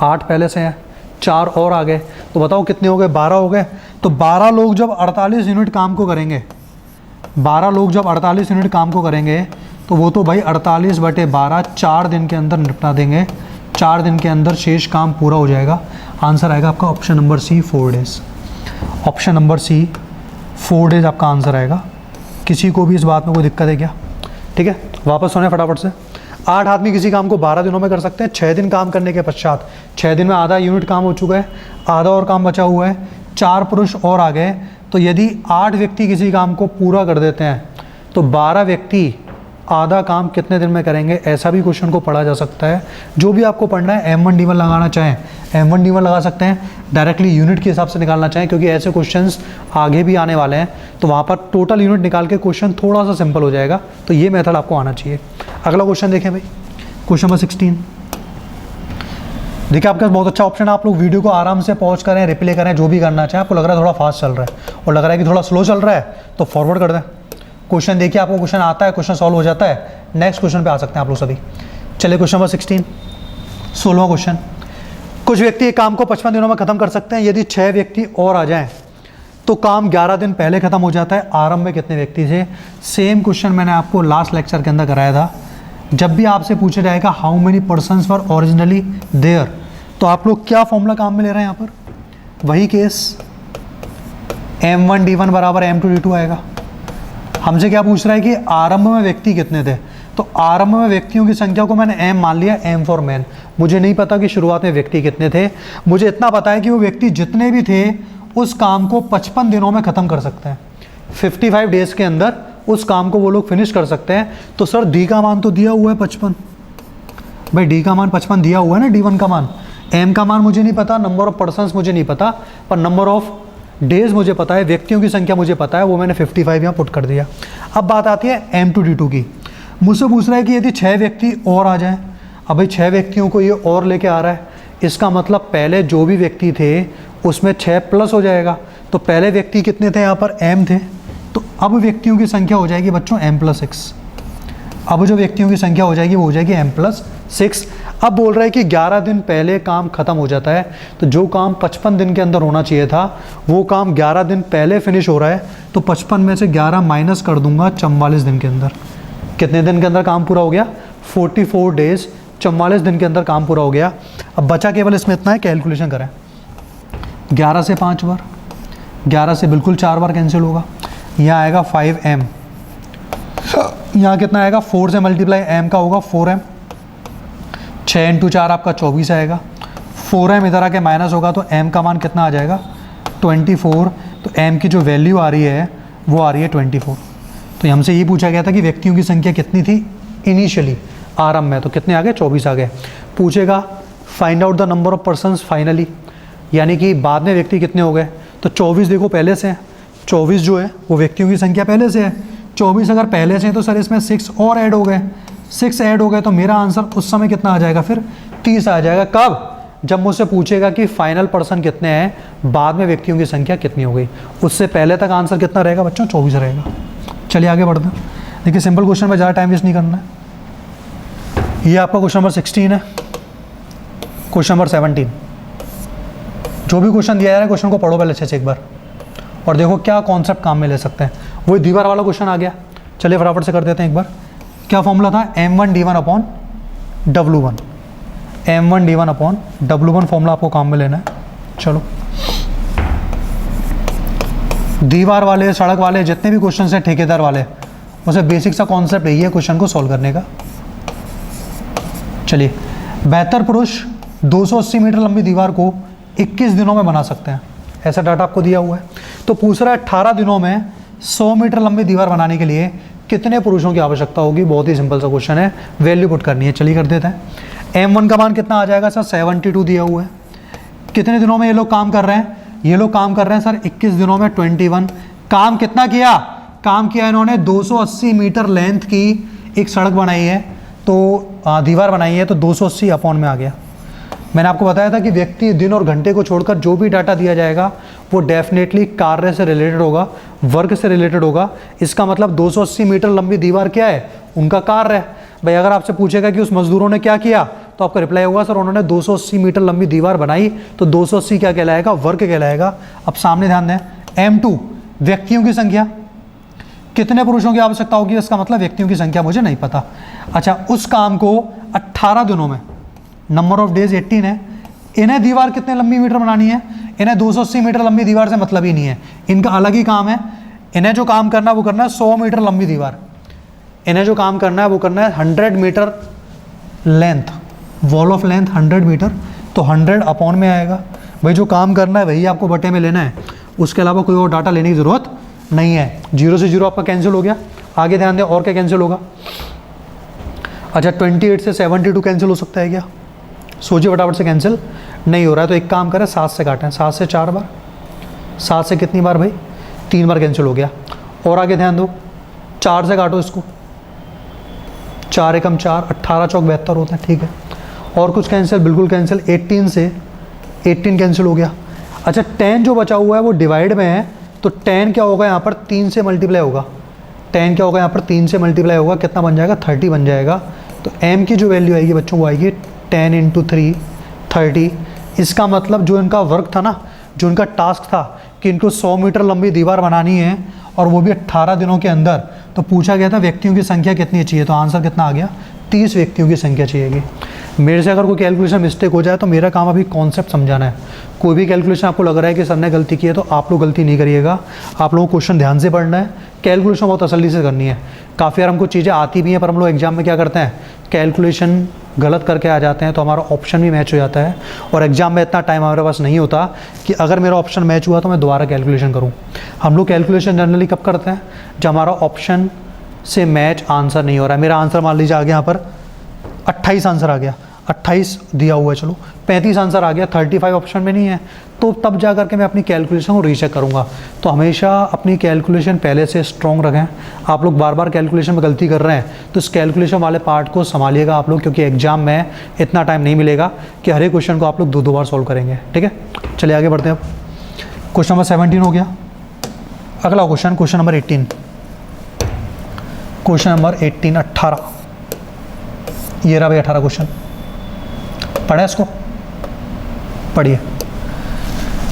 8 पहले से हैं, 4 और आ गए, तो बताओ कितने हो गए, 12 हो गए। तो 12 लोग जब 48 यूनिट काम को करेंगे, 12 लोग जब 48 यूनिट काम को करेंगे, तो वो तो भाई 48/12 4 दिन के अंदर निपटा देंगे। 4 दिन के अंदर शेष काम पूरा हो जाएगा। आंसर आएगा आपका option number C 4 days. Option number C 4 days आपका आंसर आएगा। किसी को भी इस बात में कोई दिक्कत है क्या? ठीक है, वापस सोने फटाफट से। 8 आदमी किसी काम को 12 दिनों में कर सकते हैं। 6 दिन काम करने के पश्चात 6 दिन में आधा यूनिट काम हो चुका है, आधा और काम बचा हुआ है, 4 पुरुष और आ गए। तो यदि 8 व्यक्ति किसी काम को पूरा कर देते हैं तो 12 व्यक्ति आधा काम कितने दिन में करेंगे, ऐसा भी क्वेश्चन को पढ़ा जा सकता है। जो भी आपको पढ़ना है, M1 D1 लगाना चाहें M1 D1 लगा सकते हैं, डायरेक्टली यूनिट के हिसाब से निकालना चाहें, क्योंकि ऐसे क्वेश्चंस आगे भी आने वाले हैं, तो वहाँ पर टोटल यूनिट निकाल के क्वेश्चन थोड़ा सा सिंपल हो जाएगा। तो ये मेथड आपको आना चाहिए। अगला क्वेश्चन देखें भाई, क्वेश्चन नंबर 16। देखिए आपके पास बहुत अच्छा ऑप्शन है, आप लोग वीडियो को आराम से पॉज करें, रिप्ले करें, जो भी करना चाहें। आपको लग रहा है थोड़ा फास्ट चल रहा है और लग रहा है कि थोड़ा स्लो चल रहा है, तो फॉरवर्ड कर दें। क्वेश्चन देखिए, आपको क्वेश्चन आता है, क्वेश्चन सॉल्व हो जाता है, नेक्स्ट क्वेश्चन पे आ सकते हैं आप लोग सभी। चलिए क्वेश्चन नंबर 16, 16वां क्वेश्चन। कुछ व्यक्ति एक काम को 55 दिनों में खत्म कर सकते हैं। यदि 6 व्यक्ति और आ जाएं तो काम 11 दिन पहले खत्म हो जाता है। आरंभ में कितने व्यक्ति थे? सेम क्वेश्चन मैंने आपको लास्ट लेक्चर के अंदर कराया था। जब भी आपसे पूछा जाएगा how many persons were originally there, तो आप लोग क्या फॉर्मूला काम में ले रहे हैं यहाँ पर? वही केस M1 D1 बराबर M2 D2 आएगा। हमसे क्या पूछ रहा है कि आरंभ में व्यक्ति कितने थे, तो आरंभ में व्यक्तियों की संख्या को मैंने M मान लिया, M फॉर मैन। मुझे नहीं पता कि शुरुआत में व्यक्ति कितने थे, मुझे इतना पता है कि वो व्यक्ति जितने भी थे उस काम को 55 दिनों में ख़त्म कर सकते हैं। 55 डेज़ के अंदर उस काम को वो लोग फिनिश कर सकते हैं। तो सर डी का मान तो दिया हुआ है 55, भाई डी का मान 55 दिया हुआ है ना, D1 का मान। M का मान मुझे नहीं पता, नंबर ऑफ पर्सन्स मुझे नहीं पता, पर नंबर ऑफ डेज मुझे पता है, व्यक्तियों की संख्या मुझे पता है, वो मैंने 55 यहाँ पुट कर दिया। अब बात आती है M2 D2 की। मुझसे पूछ रहा है कि यदि 6 व्यक्ति और आ जाएं, अब भाई 6 व्यक्तियों को ये और लेके आ रहा है, इसका मतलब पहले जो भी व्यक्ति थे उसमें 6 प्लस हो जाएगा। तो पहले व्यक्ति कितने थे यहाँ पर? M थे, तो अब व्यक्तियों की संख्या हो जाएगी बच्चों M+6। अब जो व्यक्तियों की संख्या हो जाएगी वो हो जाएगी M+6। अब बोल रहा है कि 11 दिन पहले काम खत्म हो जाता है, तो जो काम 55 दिन के अंदर होना चाहिए था वो काम 11 दिन पहले फिनिश हो रहा है। तो 55 में से 11 माइनस कर दूंगा 44 दिन के अंदर। कितने दिन के अंदर काम पूरा हो गया? 44 डेज, 44 दिन के अंदर काम पूरा हो गया। अब बचा केवल इसमें इतना है, कैलकुलेशन करें। 11 से 5 बार, 11 से बिल्कुल 4 बार कैंसिल होगा, यहाँ आएगा 5M, यहाँ कितना आएगा? 4 से मल्टीप्लाई M का होगा 4M, 6 × 4 आपका 24 आएगा। 4M इधर आके माइनस होगा तो M का मान कितना आ जाएगा? 24। तो M की जो वैल्यू आ रही है वो आ रही है 24। तो हमसे ये पूछा गया था कि व्यक्तियों की संख्या कितनी थी इनिशियली, आरंभ में, तो कितने आ गए? 24 आ गए। पूछेगा find out the number of persons finally, यानी कि बाद में व्यक्ति कितने हो गए। तो 24 देखो पहले से हैं, 24 जो है वो व्यक्तियों की संख्या पहले से है। 24 अगर पहले से हैं तो सर इसमें 6 और ऐड हो गए, 6 ऐड हो गए, तो मेरा आंसर उस समय कितना आ जाएगा? फिर 30 आ जाएगा। कब? जब मुझसे पूछेगा कि फाइनल पर्सन कितने हैं, बाद में व्यक्तियों की संख्या कितनी हो गई। उससे पहले तक आंसर कितना रहेगा बच्चों? 24 रहेगा। चलिए आगे बढ़ते हैं। देखिए सिंपल क्वेश्चन में ज़्यादा टाइम वेस्ट नहीं करना है। ये आपका क्वेश्चन नंबर 16 है। क्वेश्चन नंबर 17, जो भी क्वेश्चन दिया जा रहा है क्वेश्चन को पढ़ो पहले अच्छे से एक बार, और देखो क्या कॉन्सेप्ट काम में ले सकते हैं। वही दीवार वाला क्वेश्चन आ गया, चलिए फटाफट से कर देते हैं एक बार। क्या फॉर्मूला था? M1 D1 upon W1, M1 D1 upon W1 formula आपको काम में लेना है। चलो दीवार वाले, सड़क वाले, जितने भी क्वेश्चन हैं ठेकेदार वाले, उसे बेसिक सा कॉन्सेप्ट यही है क्वेश्चन को सॉल्व करने का। चलिए, बेहतर पुरुष 280 मीटर लंबी दीवार को 21 दिनों में बना सकते हैं, ऐसा डाटा आपको दिया हुआ है। तो पूछ रहा है 18 दिनों में 100 मीटर लंबी दीवार बनाने के लिए कितने पुरुषों की आवश्यकता होगी। बहुत ही सिंपल सा क्वेश्चन है, वैल्यू पुट करनी है। चलिए कर देते हैं। M1 का मान कितना आ जाएगा सर, 72 दिया हुआ है। कितने दिनों में ये लोग काम कर रहे हैं, ये लोग काम कर रहे हैं सर 21 दिनों में 21। काम कितना किया, काम किया इन्होंने 280 मीटर लेंथ की एक सड़क बनाई है, तो दीवार बनाई है, तो 280 अपॉन में आ गया। मैंने आपको बताया था कि व्यक्ति दिन और घंटे को छोड़कर जो भी डाटा दिया जाएगा वो डेफिनेटली कार्य से रिलेटेड होगा, वर्क से रिलेटेड होगा। इसका मतलब 280 मीटर लंबी दीवार क्या है, उनका कार्य है। भाई अगर आपसे पूछेगा कि उस मजदूरों ने क्या किया, तो आपका रिप्लाई होगा सर उन्होंने 280 मीटर लंबी दीवार बनाई, तो 280 क्या कहलाएगा, वर्क कहलाएगा। अब सामने ध्यान दें, M2 व्यक्तियों की संख्या, कितने पुरुषों की आवश्यकता होगी, इसका मतलब व्यक्तियों की संख्या मुझे नहीं पता। अच्छा, उस काम को 18 दिनों में, नंबर ऑफ डेज 18 है। इन्हें दीवार कितने लंबी मीटर बनानी है, इन्हें 280 मीटर लंबी दीवार से मतलब ही नहीं है, इनका अलग ही काम है। इन्हें जो काम करना है वो करना है 100 मीटर लंबी दीवार। इन्हें जो काम करना है वो करना है 100 metre length, wall of length 100 metre, तो 100 अपॉन में आएगा। भाई जो काम करना है वही आपको बटे में लेना है, उसके अलावा कोई और डाटा लेने की ज़रूरत नहीं है। 0 से 0 आपका कैंसिल हो गया। आगे ध्यान दें, और क्या कैंसिल होगा। अच्छा, 28 से 72 कैंसिल हो सकता है क्या, सोचिए फटाफट से। कैंसिल नहीं हो रहा है तो एक काम करें, 7 से काटें, 7 से 4 बार, 7 से कितनी बार भाई, 3 बार कैंसिल हो गया। और आगे ध्यान दो, 4 से काटो इसको, 4 एकम 4, 18 चौक 72 होते हैं, ठीक है। और कुछ कैंसिल, बिल्कुल कैंसिल। 18 से 18 कैंसिल हो गया। अच्छा, 10 जो बचा हुआ है वो डिवाइड में है, तो 10 क्या होगा यहाँ पर, 3 से मल्टीप्लाई होगा। 10 क्या होगा यहाँ पर, 3 से मल्टीप्लाई होगा, कितना बन जाएगा, 30 बन जाएगा। तो M की जो वैल्यू आएगी बच्चों वो आएगी 10 × 3 30। इसका मतलब जो इनका वर्क था ना, जो इनका टास्क था कि इनको 100 मीटर लंबी दीवार बनानी है और वो भी 18 दिनों के अंदर, तो पूछा गया था व्यक्तियों की संख्या कितनी चाहिए, तो आंसर कितना आ गया, 30 व्यक्तियों की संख्या चाहिएगी। मेरे से अगर कोई कैलकुलेशन मिस्टेक हो जाए तो मेरा काम अभी कॉन्सेप्ट समझाना है। कोई भी कैलकुलेशन आपको लग रहा है कि सर ने गलती की है, तो आप लोग गलती नहीं करिएगा, आप लोगों को क्वेश्चन ध्यान से पढ़ना है, कैलकुलेशन बहुत तसल्ली से करनी है। काफ़ी बार हमको चीज़ें आती भी हैं पर हम लोग एग्जाम में क्या करते हैं, कैलकुलेशन गलत करके आ जाते हैं, तो हमारा ऑप्शन भी मैच हो जाता है। और एग्जाम में इतना टाइम हमारे पास नहीं होता कि अगर मेरा ऑप्शन मैच हुआ तो मैं दोबारा कैलकुलेशन करूँ। हम लोग कैलकुलेशन जनरली कब करते हैं, जब हमारा ऑप्शन से मैच आंसर नहीं हो रहा है। मेरा आंसर मान लीजिए आ गया यहाँ पर 28 आंसर आ गया, 28 दिया हुआ है, चलो 35 आंसर आ गया, 35 ऑप्शन में नहीं है, तो तब जा करके मैं अपनी कैलकुलेशन को रीचेक करूँगा। तो हमेशा अपनी कैलकुलेशन पहले से स्ट्रॉन्ग रखें। आप लोग बार बार कैलकुलेशन में गलती कर रहे हैं तो इस कैलकुलेशन वाले पार्ट को संभालिएगा आप लोग, क्योंकि एग्जाम में इतना टाइम नहीं मिलेगा कि हर एक क्वेश्चन को आप लोग 2 बार सॉल्व करेंगे, ठीक है। चलिए आगे बढ़ते हैं। अब क्वेश्चन नंबर 17 हो गया। अगला question, question number 18, question number 18 18, ये रहा भाई 18 क्वेश्चन। पढ़ा इसको, पढ़िए।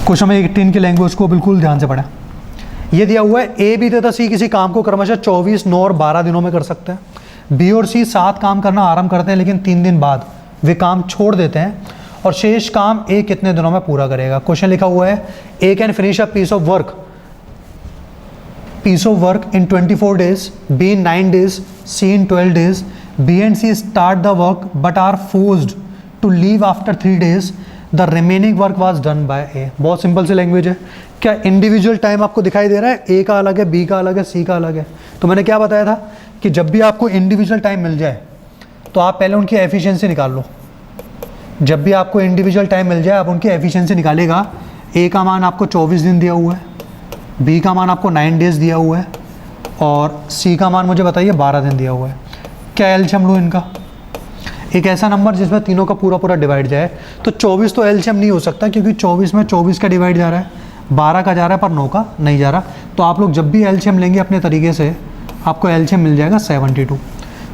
क्वेश्चन नंबर 18 की लैंग्वेज को बिल्कुल ध्यान से पढ़ें। ये दिया हुआ है A, B तथा C किसी काम को क्रमशः 24, 9 और 12 दिनों में कर सकते हैं। B और C 7 काम करना आरंभ करते हैं, लेकिन 3 दिन बाद वे काम छोड़ देते हैं, और शेष काम A कितने दिनों में पूरा करेगा। क्वेश्चन लिखा हुआ है A can finish a piece of work in 24 days, B in 9 days, C in 12 days. B and C start the work but are forced to leave after 3 days. The remaining work was done by A. बहुत simple सी language है। क्या individual time आपको दिखाई दे रहा है, A का अलग है, B का अलग है, C का अलग है। तो मैंने क्या बताया था कि जब भी आपको इंडिविजुअल टाइम मिल जाए तो आप पहले उनकी एफिशिएंसी निकाल लो। जब भी आपको इंडिविजुअल टाइम मिल जाए आप उनकी एफिशिएंसी निकालेगा। A का मान आपको 24 दिन दिया हुआ है, B का मान आपको 9 डेज दिया हुआ है, और C का मान मुझे बताइए 12 दिन दिया हुआ है। क्या एलसीएम लूँ इनका, एक ऐसा नंबर जिसमें तीनों का पूरा पूरा डिवाइड जाए। तो 24 तो एलसीएम नहीं हो सकता, क्योंकि 24 में 24 का डिवाइड जा रहा है, 12 का जा रहा है पर 9 का नहीं जा रहा। तो आप लोग जब भी एलसीएम लेंगे अपने तरीके से आपको एलसीएम मिल जाएगा 72।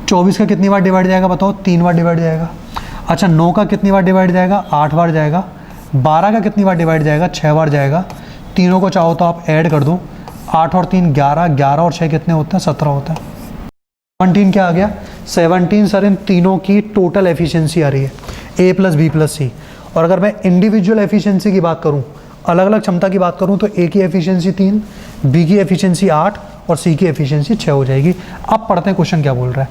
24 का कितनी बार डिवाइड जाएगा बताओ, 3 बार डिवाइड जाएगा। अच्छा, 9 का कितनी बार डिवाइड जाएगा, 8 बार जाएगा। 12 का कितनी बार डिवाइड जाएगा, 6 बार जाएगा। तीनों को चाहो तो आप ऐड कर दो, 8 और 3 11, 11 और 6 कितने होते हैं, 17 होते हैं। 17 क्या आ गया, 17 सर इन तीनों की टोटल एफिशिएंसी आ रही है, A + B + C। और अगर मैं इंडिविजुअल एफिशिएंसी की बात करूं, अलग अलग क्षमता की बात करूं, तो A की एफिशिएंसी 3, B की एफिशिएंसी 8 और सी की एफिशिएंसी 6 हो जाएगी। अब पढ़ते हैं क्वेश्चन क्या बोल रहा है।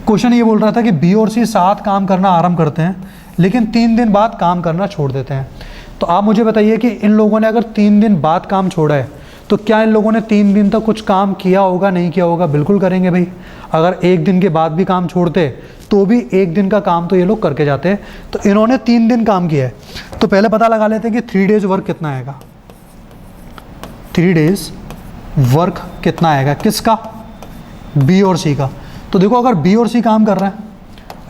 क्वेश्चन ये बोल रहा था कि बी और सी साथ काम करना आरंभ करते हैं लेकिन 3 दिन बाद काम करना छोड़ देते हैं। तो आप मुझे बताइए कि इन लोगों ने अगर 3 दिन बाद काम छोड़ा है तो क्या इन लोगों ने 3 दिन तक कुछ काम किया होगा, नहीं किया होगा? बिल्कुल करेंगे भाई। अगर 1 दिन के बाद भी काम छोड़ते तो भी 1 दिन का काम तो ये लोग करके जाते हैं। तो इन्होंने 3 दिन काम किया है, तो पहले पता लगा लेते हैं कि 3 डेज वर्क कितना आएगा। 3 डेज वर्क कितना आएगा किसका? बी और सी का। तो देखो अगर बी और सी काम कर रहे हैं,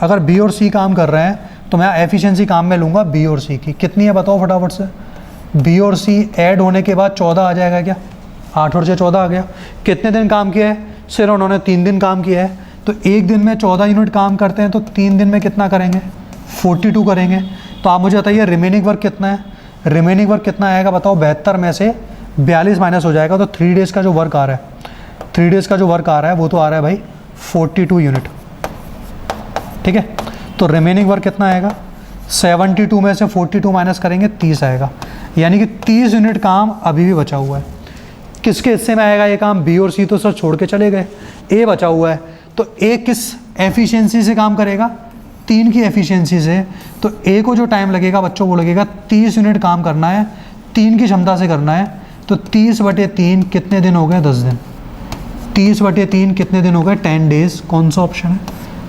अगर बी और सी काम कर रहे हैं तो मैं एफिशिएंसी काम में लूँगा बी और सी की। कितनी है बताओ फटाफट से। बी और सी ऐड होने के बाद 14 आ जाएगा क्या? 8 और 6 14 आ गया। कितने दिन काम किया है? सिर्फ उन्होंने 3 दिन काम किया है। तो 1 दिन में 14 यूनिट काम करते हैं तो 3 दिन में कितना करेंगे? 42 करेंगे। तो आप मुझे बताइए रिमेनिंग वर्क कितना है? रिमेनिंग वर्क कितना आएगा बताओ? 72 में से 42 माइनस हो जाएगा। तो 3 डेज़ का जो वर्क आ रहा है, 3 डेज़ का जो वर्क आ रहा है वो तो आ रहा है भाई 42 यूनिट। ठीक है, तो रिमेनिंग वर्क कितना आएगा? 72 में से 42 माइनस करेंगे 30 आएगा। यानी कि 30 यूनिट काम अभी भी बचा हुआ है। किसके हिस्से में आएगा ये काम? बी और सी तो सर छोड़ के चले गए, ए बचा हुआ है। तो ए किस एफिशिएंसी से काम करेगा? 3 की एफिशिएंसी से। तो ए को जो टाइम लगेगा बच्चों को लगेगा 30 यूनिट काम करना है, 3 की क्षमता से करना है। तो 30/3 कितने दिन हो गए? 10 दिन। 30/3 कितने दिन हो गए? 10 डेज। कौन सा ऑप्शन है?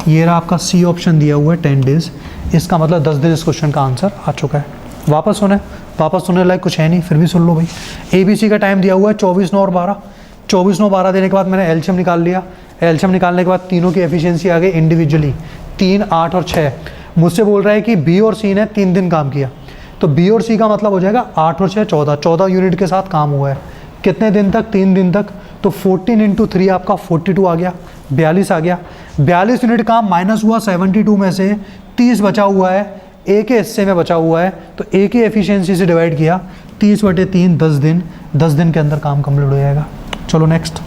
ये रहा आपका सी ऑप्शन दिया हुआ है 10 डेज। इसका मतलब 10 दिन इस क्वेश्चन का आंसर आ चुका है। वापस सुनने लायक कुछ है नहीं, फिर भी सुन लो भाई। ए बी सी का टाइम दिया हुआ है 24, 9 और 12। 24, 9, 12 देने के बाद मैंने एलसीएम निकाल लिया। एलसीएम निकालने के बाद तीनों की एफिशिएंसी आ गई इंडिविजुअली 3, 8 और 6। मुझसे बोल रहा है कि बी और सी ने 3 दिन काम किया, तो बी और सी का मतलब हो जाएगा 8 और 6 14 यूनिट के साथ काम हुआ है। कितने दिन तक? 3 दिन तक। तो 14 × 3 आपका 42 आ गया, 42 आ गया। 42 यूनिट काम माइनस हुआ 72 में से 30 बचा हुआ है, ए के हिस्से में बचा हुआ है। तो ए की एफिशिएंसी से डिवाइड किया 30/3 10 दिन। 10 दिन के अंदर काम कंप्लीट हो जाएगा। चलो नेक्स्ट।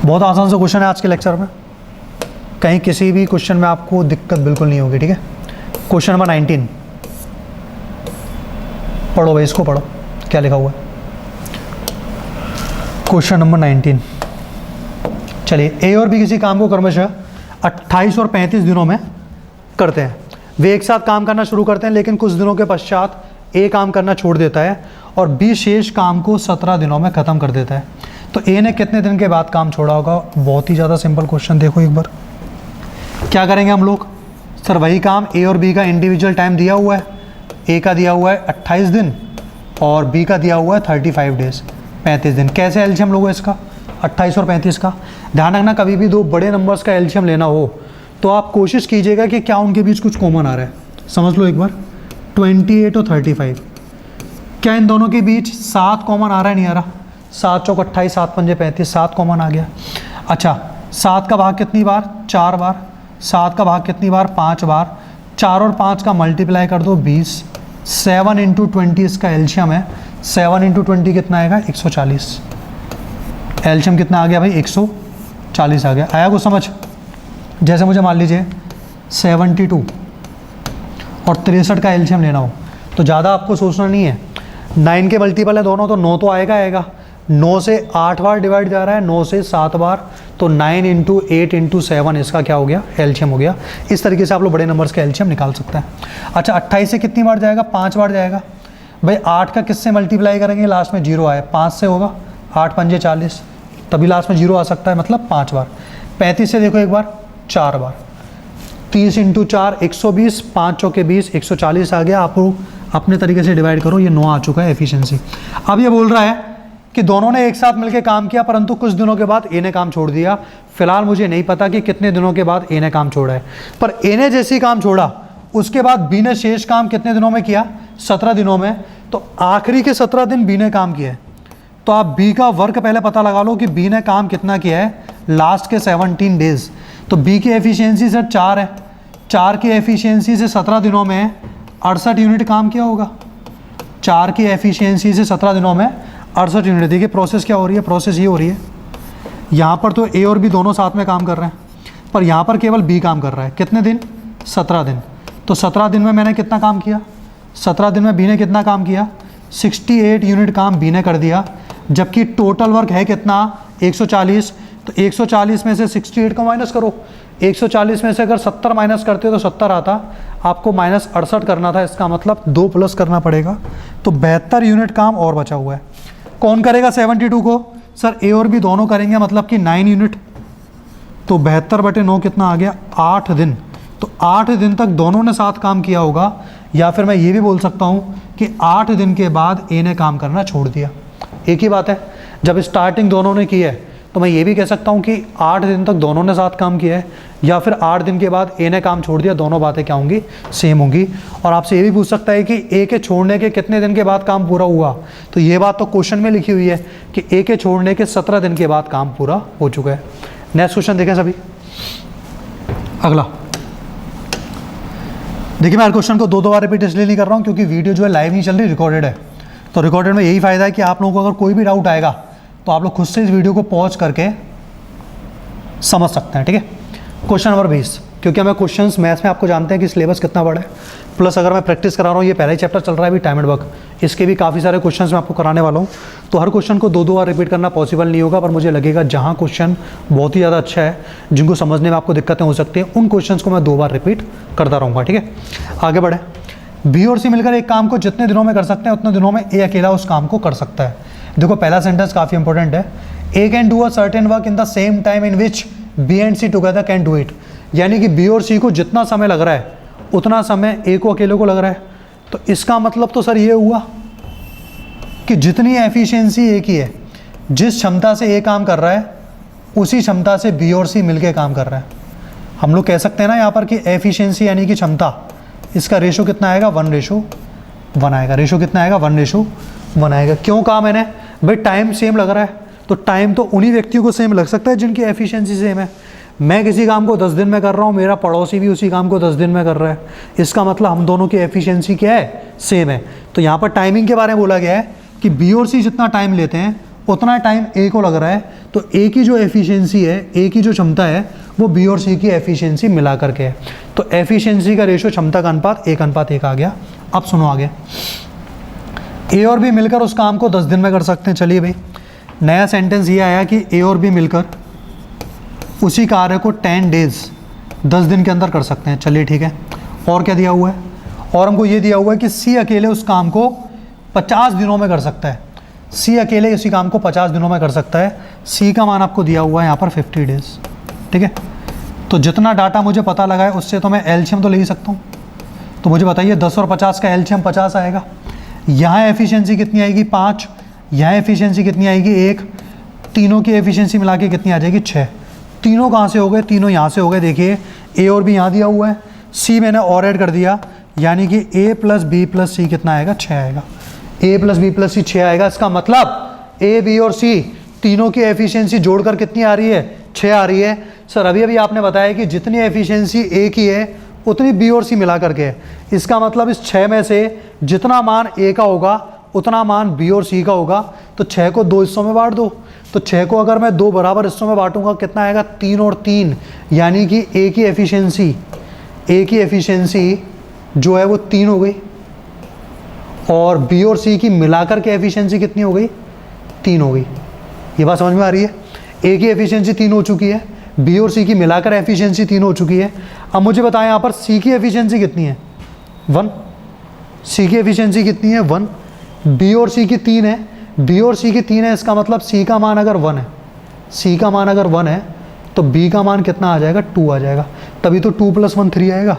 बहुत आसान सा क्वेश्चन है आज के लेक्चर में, कहीं किसी भी क्वेश्चन में आपको दिक्कत बिल्कुल नहीं होगी। ठीक है, क्वेश्चन नंबर 19 पढ़ो भाई, इसको पढ़ो क्या लिखा हुआ है। Question number 19। चलिए, ए और बी किसी काम को क्रमशः 28 और 35 दिनों में करते हैं। वे एक साथ काम करना शुरू करते हैं लेकिन कुछ दिनों के पश्चात ए काम करना छोड़ देता है और बी शेष काम को 17 दिनों में ख़त्म कर देता है। तो ए ने कितने दिन के बाद काम छोड़ा होगा? बहुत ही ज़्यादा सिंपल क्वेश्चन। देखो एक बार क्या करेंगे हम लोग। सर वही काम, ए और बी का इंडिविजुअल टाइम दिया हुआ है। ए का दिया हुआ है 28 दिन और बी का दिया हुआ है 35 डेज, 35 दिन। कैसे एलसीएम लोगे इसका? 28 और 35 का। ध्यान रखना, कभी भी 2 बड़े नंबर्स का एलसीएम लेना हो तो आप कोशिश कीजिएगा कि क्या उनके बीच कुछ कॉमन आ रहा है। समझ लो एक बार, 28 और 35, क्या इन दोनों के बीच 7 कॉमन आ रहा है? नहीं आ रहा। 7 चौक 28, 7 पंजे 35, 7 कॉमन आ गया। अच्छा, 7 का भाग कितनी बार? 4 बार। 7 का भाग कितनी बार? 5 बार। 4 और 5 का मल्टीप्लाई कर दो 20। 7 × 20 इसका एलसीएम है। 7 × 20 कितना आएगा? 140। एलसीएम कितना आ गया भाई? 140 आ गया। आया कुछ समझ? जैसे मुझे मान लीजिए 72 और 63 का एलसीएम लेना हो तो ज़्यादा आपको सोचना नहीं है। 9 के मल्टीपल है दोनों, तो 9 तो आएगा। 9 से 8 बार डिवाइड जा रहा है, 9 से 7 बार। तो 9 × 8 × 7 इसका क्या हो गया? एलसीएम हो गया। इस तरीके से आप लोग बड़े नंबर्स का एलसीएम निकाल सकते हैं। अच्छा, 28 से कितनी बार जाएगा? 5 बार जाएगा भाई। 8 का किससे मल्टीप्लाई करेंगे? लास्ट में 0 आए, 5 से होगा। 8 पंजे 40, तभी लास्ट में 0 आ सकता है, मतलब 5 बार। 35 से देखो एक बार, 4 बार। 30 × 4 120, 5 चौके 20, 140 आ गया। आप अपने तरीके से डिवाइड करो, ये 9 आ चुका है एफिशिएंसी। अब ये बोल रहा है कि दोनों ने एक साथ मिलकर काम किया परंतु कुछ दिनों के बाद ए ने काम छोड़ दिया। फिलहाल मुझे नहीं पता कि कितने दिनों के बाद ए ने काम छोड़ा है, पर ए ने जैसे ही काम छोड़ा उसके बाद बी ने शेष काम कितने दिनों में किया? 17 दिनों में। तो आखिरी के 17 दिन बी ने काम किया है। तो आप बी का वर्क पहले पता लगा लो कि बी ने काम कितना किया है लास्ट के 17 डेज। तो बी की एफिशिएंसी सर 4 है। 4 की एफिशिएंसी से 17 दिनों में 68 यूनिट काम किया होगा। 4 की एफिशिएंसी से 17 दिनों में 68 यूनिट। देखिए प्रोसेस क्या हो रही है, प्रोसेस ये हो रही है, यहाँ पर तो ए और बी दोनों साथ में काम कर रहे हैं, पर यहाँ पर केवल बी काम कर रहा है। कितने दिन? 17 दिन। तो 17 दिन में मैंने कितना काम किया? 17 दिन में बी ने कितना काम किया? 68 यूनिट काम बी ने कर दिया, जबकि टोटल वर्क है कितना? 140, तो 140 में से 68 को माइनस करो। 140 में से अगर 70 माइनस करते तो 70 आता, आपको माइनस 68 करना था, इसका मतलब 2 प्लस करना पड़ेगा। तो 72 यूनिट काम और बचा हुआ है। कौन करेगा 72 को? सर ए और बी दोनों करेंगे, मतलब कि 9 यूनिट। तो 72/9 कितना आ गया? 8 दिन। तो 8 दिन तक दोनों ने साथ काम किया होगा, या फिर मैं ये भी बोल सकता हूँ कि 8 दिन के बाद ए ने काम करना छोड़ दिया। एक ही बात है, जब स्टार्टिंग दोनों ने की है तो मैं ये भी कह सकता हूँ कि 8 दिन तक दोनों ने साथ काम किया है, या फिर 8 दिन के बाद ए ने काम छोड़ दिया। दोनों बातें क्या होंगी? सेम होंगी। और आपसे ये भी पूछ सकता है कि ए के छोड़ने के कितने दिन के बाद काम पूरा हुआ, तो ये बात तो क्वेश्चन में लिखी हुई है कि ए के छोड़ने के 17 दिन के बाद काम पूरा हो चुका है। नेक्स्ट क्वेश्चन देखें सभी। अगला देखिए, मैं हर क्वेश्चन को 2 बार रिपीट इसलिए नहीं कर रहा हूँ क्योंकि वीडियो जो है लाइव नहीं चल रही, रिकॉर्डेड है। तो रिकॉर्डेड में यही फ़ायदा है कि आप लोगों को अगर कोई भी डाउट आएगा तो आप लोग खुद से इस वीडियो को पॉज करके समझ सकते हैं। ठीक है, क्वेश्चन नंबर 20, क्योंकि हमें क्वेश्चंस मैथ्स में आपको जानते हैं कि सिलेबस कितना बड़ा है, प्लस अगर मैं प्रैक्टिस करा रहा हूँ, ये पहला ही चैप्टर चल रहा है अभी टाइम एंड वर्क, इसके भी काफ़ी सारे क्वेश्चंस मैं आपको कराने वाला हूँ। तो हर क्वेश्चन को 2 बार रिपीट करना पॉसिबल नहीं होगा, पर मुझे लगेगा जहाँ क्वेश्चन बहुत ही ज़्यादा अच्छा है, जिनको समझने में आपको दिक्कतें हो सकती हैं, उन क्वेश्चन को मैं 2 बार रिपीट करता रहूँगा। ठीक है, आगे बढ़े। बी और सी मिलकर एक काम को जितने दिनों में कर सकते हैं उतने दिनों में ए अकेला उस काम को कर सकता है। देखो, पहला सेंटेंस काफ़ी इंपॉर्टेंट है। A can do a certain work in the same time in which B and C together can do it. यानी कि बी और सी को जितना समय लग रहा है उतना समय ए को अकेले को लग रहा है। तो इसका मतलब तो सर ये हुआ कि जितनी एफिशिएंसी ए की है, जिस क्षमता से ए काम कर रहा है उसी क्षमता से बी और सी मिलके काम कर रहा है। हम लोग कह सकते हैं ना यहाँ पर कि एफिशिएंसी यानी कि क्षमता, इसका रेशो कितना आएगा? 1:1 आएगा। रेशो कितना आएगा? 1:1 आएगा। क्यों कहा मैंने? भाई टाइम सेम लग रहा है, तो टाइम तो उन्हीं व्यक्तियों को सेम लग सकता है जिनकी एफिशिएंसी सेम है। मैं किसी काम को 10 दिन में कर रहा हूँ, मेरा पड़ोसी भी उसी काम को 10 दिन में कर रहा है, इसका मतलब हम दोनों की एफिशिएंसी क्या है? सेम है। तो यहाँ पर टाइमिंग के बारे में बोला गया है कि बी और सी जितना टाइम लेते हैं उतना टाइम ए को लग रहा है। तो ए की जो एफिशिएंसी है, ए की जो क्षमता है, वो बी और सी की एफिशिएंसी मिला करके है। तो एफिशिएंसी का रेशो क्षमता का अनुपात 1:1 आ गया। अब सुनो आगे, ए और बी मिलकर उस काम को 10 दिन में कर सकते हैं। चलिए भाई, नया सेंटेंस ये आया कि ए और बी मिलकर उसी कार्य को 10 डेज 10 दिन के अंदर कर सकते हैं। चलिए ठीक है, और क्या दिया हुआ है? और हमको ये दिया हुआ है कि सी अकेले उस काम को 50 दिनों में कर सकता है। सी अकेले उसी काम को 50 दिनों में कर सकता है। सी का मान आपको दिया हुआ है यहाँ पर 50 डेज। ठीक है, तो जितना डाटा मुझे पता लगा है उससे तो मैं एलसीएम तो ले ही सकता हूँ। तो मुझे बताइए 10 और 50 का एलसीएम 50 आएगा। यहाँ एफिशिएंसी कितनी आएगी? 5। यहाँ एफिशिएंसी कितनी आएगी? 1। तीनों की एफिशिएंसी मिला के कितनी आ जाएगी? 6। तीनों कहाँ से हो गए? तीनों यहाँ से हो गए। देखिए, ए और बी यहाँ दिया हुआ है, सी मैंने और ऐड कर दिया, यानी कि ए प्लस बी प्लस सी कितना आएगा? 6 आएगा। ए प्लस बी प्लस सी 6 आएगा। इसका मतलब ए बी और सी तीनों की एफिशिएंसी जोड़कर कितनी आ रही है? 6 आ रही है। सर अभी अभी आपने बताया कि जितनी एफिशिएंसी ए की है उतनी बी और सी मिला करके है। इसका मतलब इस 6 में से जितना मान ए का होगा उतना मान बी और सी का होगा। तो 6 को 2 हिस्सों में बांट दो। तो 6 को अगर मैं 2 बराबर हिस्सों में बांटूंगा कितना आएगा? 3 और 3, यानी कि ए की एफिशिएंसी जो है वो 3 हो गई, और बी और सी की मिलाकर के एफिशिएंसी कितनी हो गई? 3 हो गई। ये बात समझ में आ रही है? ए की एफिशिएंसी 3 हो चुकी है, बी और सी की मिलाकर एफिशिएंसी 3 हो चुकी है। अब मुझे बताएं यहाँ पर सी की एफिशिएंसी कितनी है? 1। सी की एफिशिएंसी कितनी है? 1। बी और सी की 3 है, बी और सी की 3 है। इसका मतलब सी का मान अगर 1 है, सी का मान अगर 1 है तो बी का मान कितना आ जाएगा? 2 आ जाएगा। तभी तो 2 + 1 3 आएगा।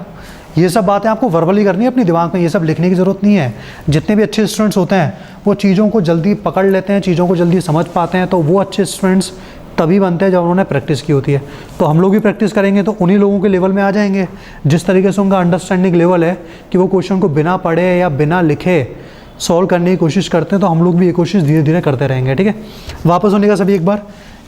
ये सब बातें आपको वर्बली करनी है अपनी दिमाग में, ये सब लिखने की ज़रूरत नहीं है। जितने भी अच्छे स्टूडेंट्स होते हैं वो चीज़ों को जल्दी पकड़ लेते हैं, चीज़ों को जल्दी समझ पाते हैं। तो वो अच्छे स्टूडेंट्स तभी बनते हैं जब उन्होंने प्रैक्टिस की होती है। तो हम लोग भी प्रैक्टिस करेंगे तो उन्हीं लोगों के लेवल में आ जाएंगे जिस तरीके से उनका अंडरस्टैंडिंग लेवल है कि वो क्वेश्चन को बिना पढ़े या बिना लिखे सॉल्व करने की कोशिश करते हैं। तो हम लोग भी ये कोशिश धीरे धीरे करते रहेंगे। ठीक है, वापस होने का सभी एक बार,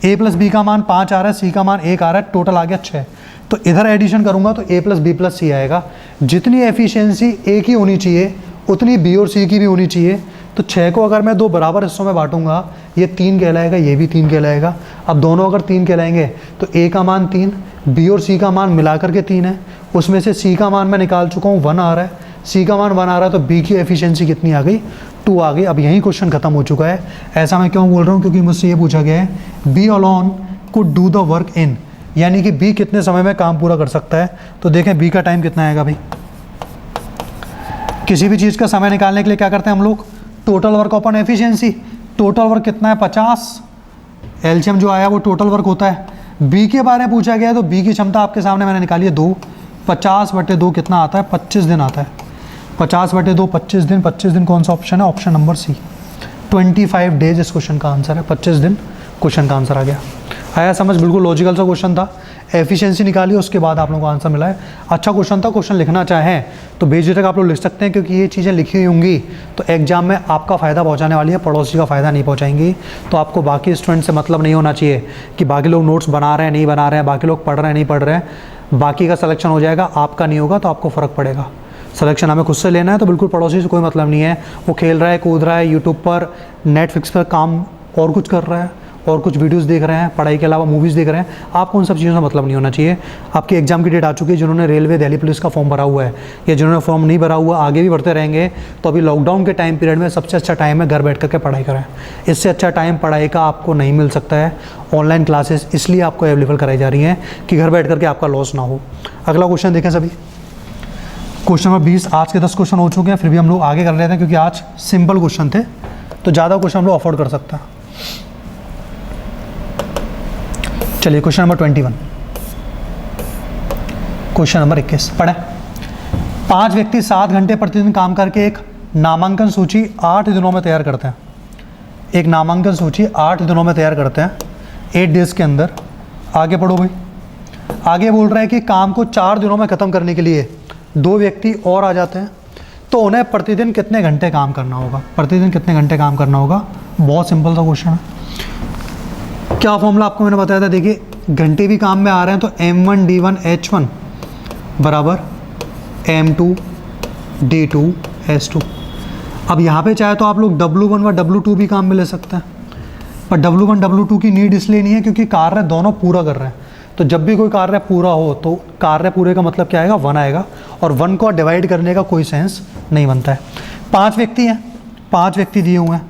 ए प्लस बी का मान 5 आ रहा है, सी का मान 1 आ रहा है, टोटल आ गया 6। तो इधर एडिशन करूंगा तो ए प्लस बी प्लस सी आएगा। जितनी एफिशिएंसी ए की होनी चाहिए उतनी बी और सी की भी होनी चाहिए। तो 6 को अगर मैं 2 बराबर हिस्सों में बांटूंगा, ये 3 कहलाएगा, ये भी 3 कहलाएगा। अब दोनों अगर 3 कहलाएंगे तो ए का मान 3, बी और सी का मान मिलाकर के 3 है। उसमें से सी का मान मैं निकाल चुका हूँ, 1 आ रहा है। सी का मान 1 आ रहा है तो बी की एफिशिएंसी कितनी आ गई? 2 आ गई। अब यही क्वेश्चन खत्म हो चुका है। ऐसा मैं क्यों बोल रहा हूँ, क्योंकि मुझसे ये पूछा गया है B alone could do the work in, यानी कि बी कितने समय में काम पूरा कर सकता है। तो देखें बी का टाइम कितना आएगा भाई। किसी भी चीज़ का समय निकालने के लिए क्या करते हैं हम लोग, total work upon efficiency. Total work कितना है 50, एलसीएम जो आया वो टोटल वर्क होता है। बी के बारे में पूछा गया है तो बी की क्षमता आपके सामने मैंने निकाली है 2, 50/2 कितना आता है 25 दिन आता है। 50/2 25 दिन, 25 दिन कौन सा ऑप्शन है, ऑप्शन नंबर सी 25 डेज इस क्वेश्चन का आंसर है। 25 दिन क्वेश्चन का आंसर आ गया। आया समझ, बिल्कुल लॉजिकल सा क्वेश्चन था। एफिशिएंसी निकाली उसके बाद आप लोगों को आंसर मिला है। अच्छा क्वेश्चन था। क्वेश्चन लिखना चाहें तो बेझिझक आप लोग लिख सकते हैं, क्योंकि ये चीज़ें लिखी हुई होंगी तो एग्जाम में आपका फ़ायदा पहुंचाने वाली है, पड़ोसी का फ़ायदा नहीं पहुंचाएंगी। तो आपको बाकी स्टूडेंट से मतलब नहीं होना चाहिए कि बाकी लोग नोट्स बना रहे हैं नहीं बना रहे हैं, बाकी लोग पढ़ रहे हैं नहीं पढ़ रहे हैं। बाकी का सिलेक्शन हो जाएगा, आपका नहीं होगा तो आपको फ़र्क पड़ेगा। सिलेक्शन हमें खुद से लेना है, तो बिल्कुल पड़ोसी से कोई मतलब नहीं है। वो खेल रहा है, कूद रहा है, यूट्यूब पर नेटफ्लिक्स पर काम और कुछ कर रहा है, और कुछ वीडियोस देख रहे हैं, पढ़ाई के अलावा मूवीज़ देख रहे हैं, आपको उन सब चीज़ों से मतलब नहीं होना चाहिए। आपकी एग्जाम की डेट आ चुकी है। जिन्होंने रेलवे, दिल्ली पुलिस का फॉर्म भरा हुआ है या जिन्होंने फॉर्म नहीं भरा हुआ आगे भी भरते रहेंगे, तो अभी लॉकडाउन के टाइम पीरियड में सबसे अच्छा टाइम है घर बैठ करके पढ़ाई करें। इससे अच्छा टाइम पढ़ाई का आपको नहीं मिल सकता है। ऑनलाइन क्लासेस इसलिए आपको अवेलेबल कराई जा रही हैं कि घर बैठ करके आपका लॉस ना हो। अगला क्वेश्चन देखें सभी, क्वेश्चन नंबर 20। आज के 10 क्वेश्चन हो चुके हैं, फिर भी हम लोग आगे कर लेते हैं क्योंकि आज सिंपल क्वेश्चन थे तो ज़्यादा क्वेश्चन हम लोग अफोर्ड कर सकते हैं। चलिए क्वेश्चन नंबर 21, क्वेश्चन नंबर 21 पढ़ें। 5 व्यक्ति 7 घंटे प्रतिदिन काम करके एक नामांकन सूची 8 दिनों में तैयार करते हैं। एक नामांकन सूची 8 दिनों में तैयार करते हैं 8 डेज के अंदर। आगे पढ़ो भाई। आगे बोल रहा है कि काम को 4 दिनों में ख़त्म करने के लिए 2 व्यक्ति और आ जाते हैं, तो उन्हें प्रतिदिन कितने घंटे काम करना होगा। प्रतिदिन कितने घंटे काम करना होगा, बहुत सिंपल सा क्वेश्चन है। क्या फॉर्मूला आपको मैंने बताया था, देखिए घंटे भी काम में आ रहे हैं तो m1 d1 h1 बराबर m2 d2 h2। अब यहाँ पे चाहे तो आप लोग w1 व w2 भी काम में ले सकते हैं, पर w1 w2 की नीड इसलिए नहीं है क्योंकि कार्य दोनों पूरा कर रहे हैं। तो जब भी कोई कार्य पूरा हो तो कार्य पूरे का मतलब क्या आएगा, 1 आएगा, और 1 को डिवाइड करने का कोई सेंस नहीं बनता है। 5 व्यक्ति हैं, 5 व्यक्ति दिए हुए हैं।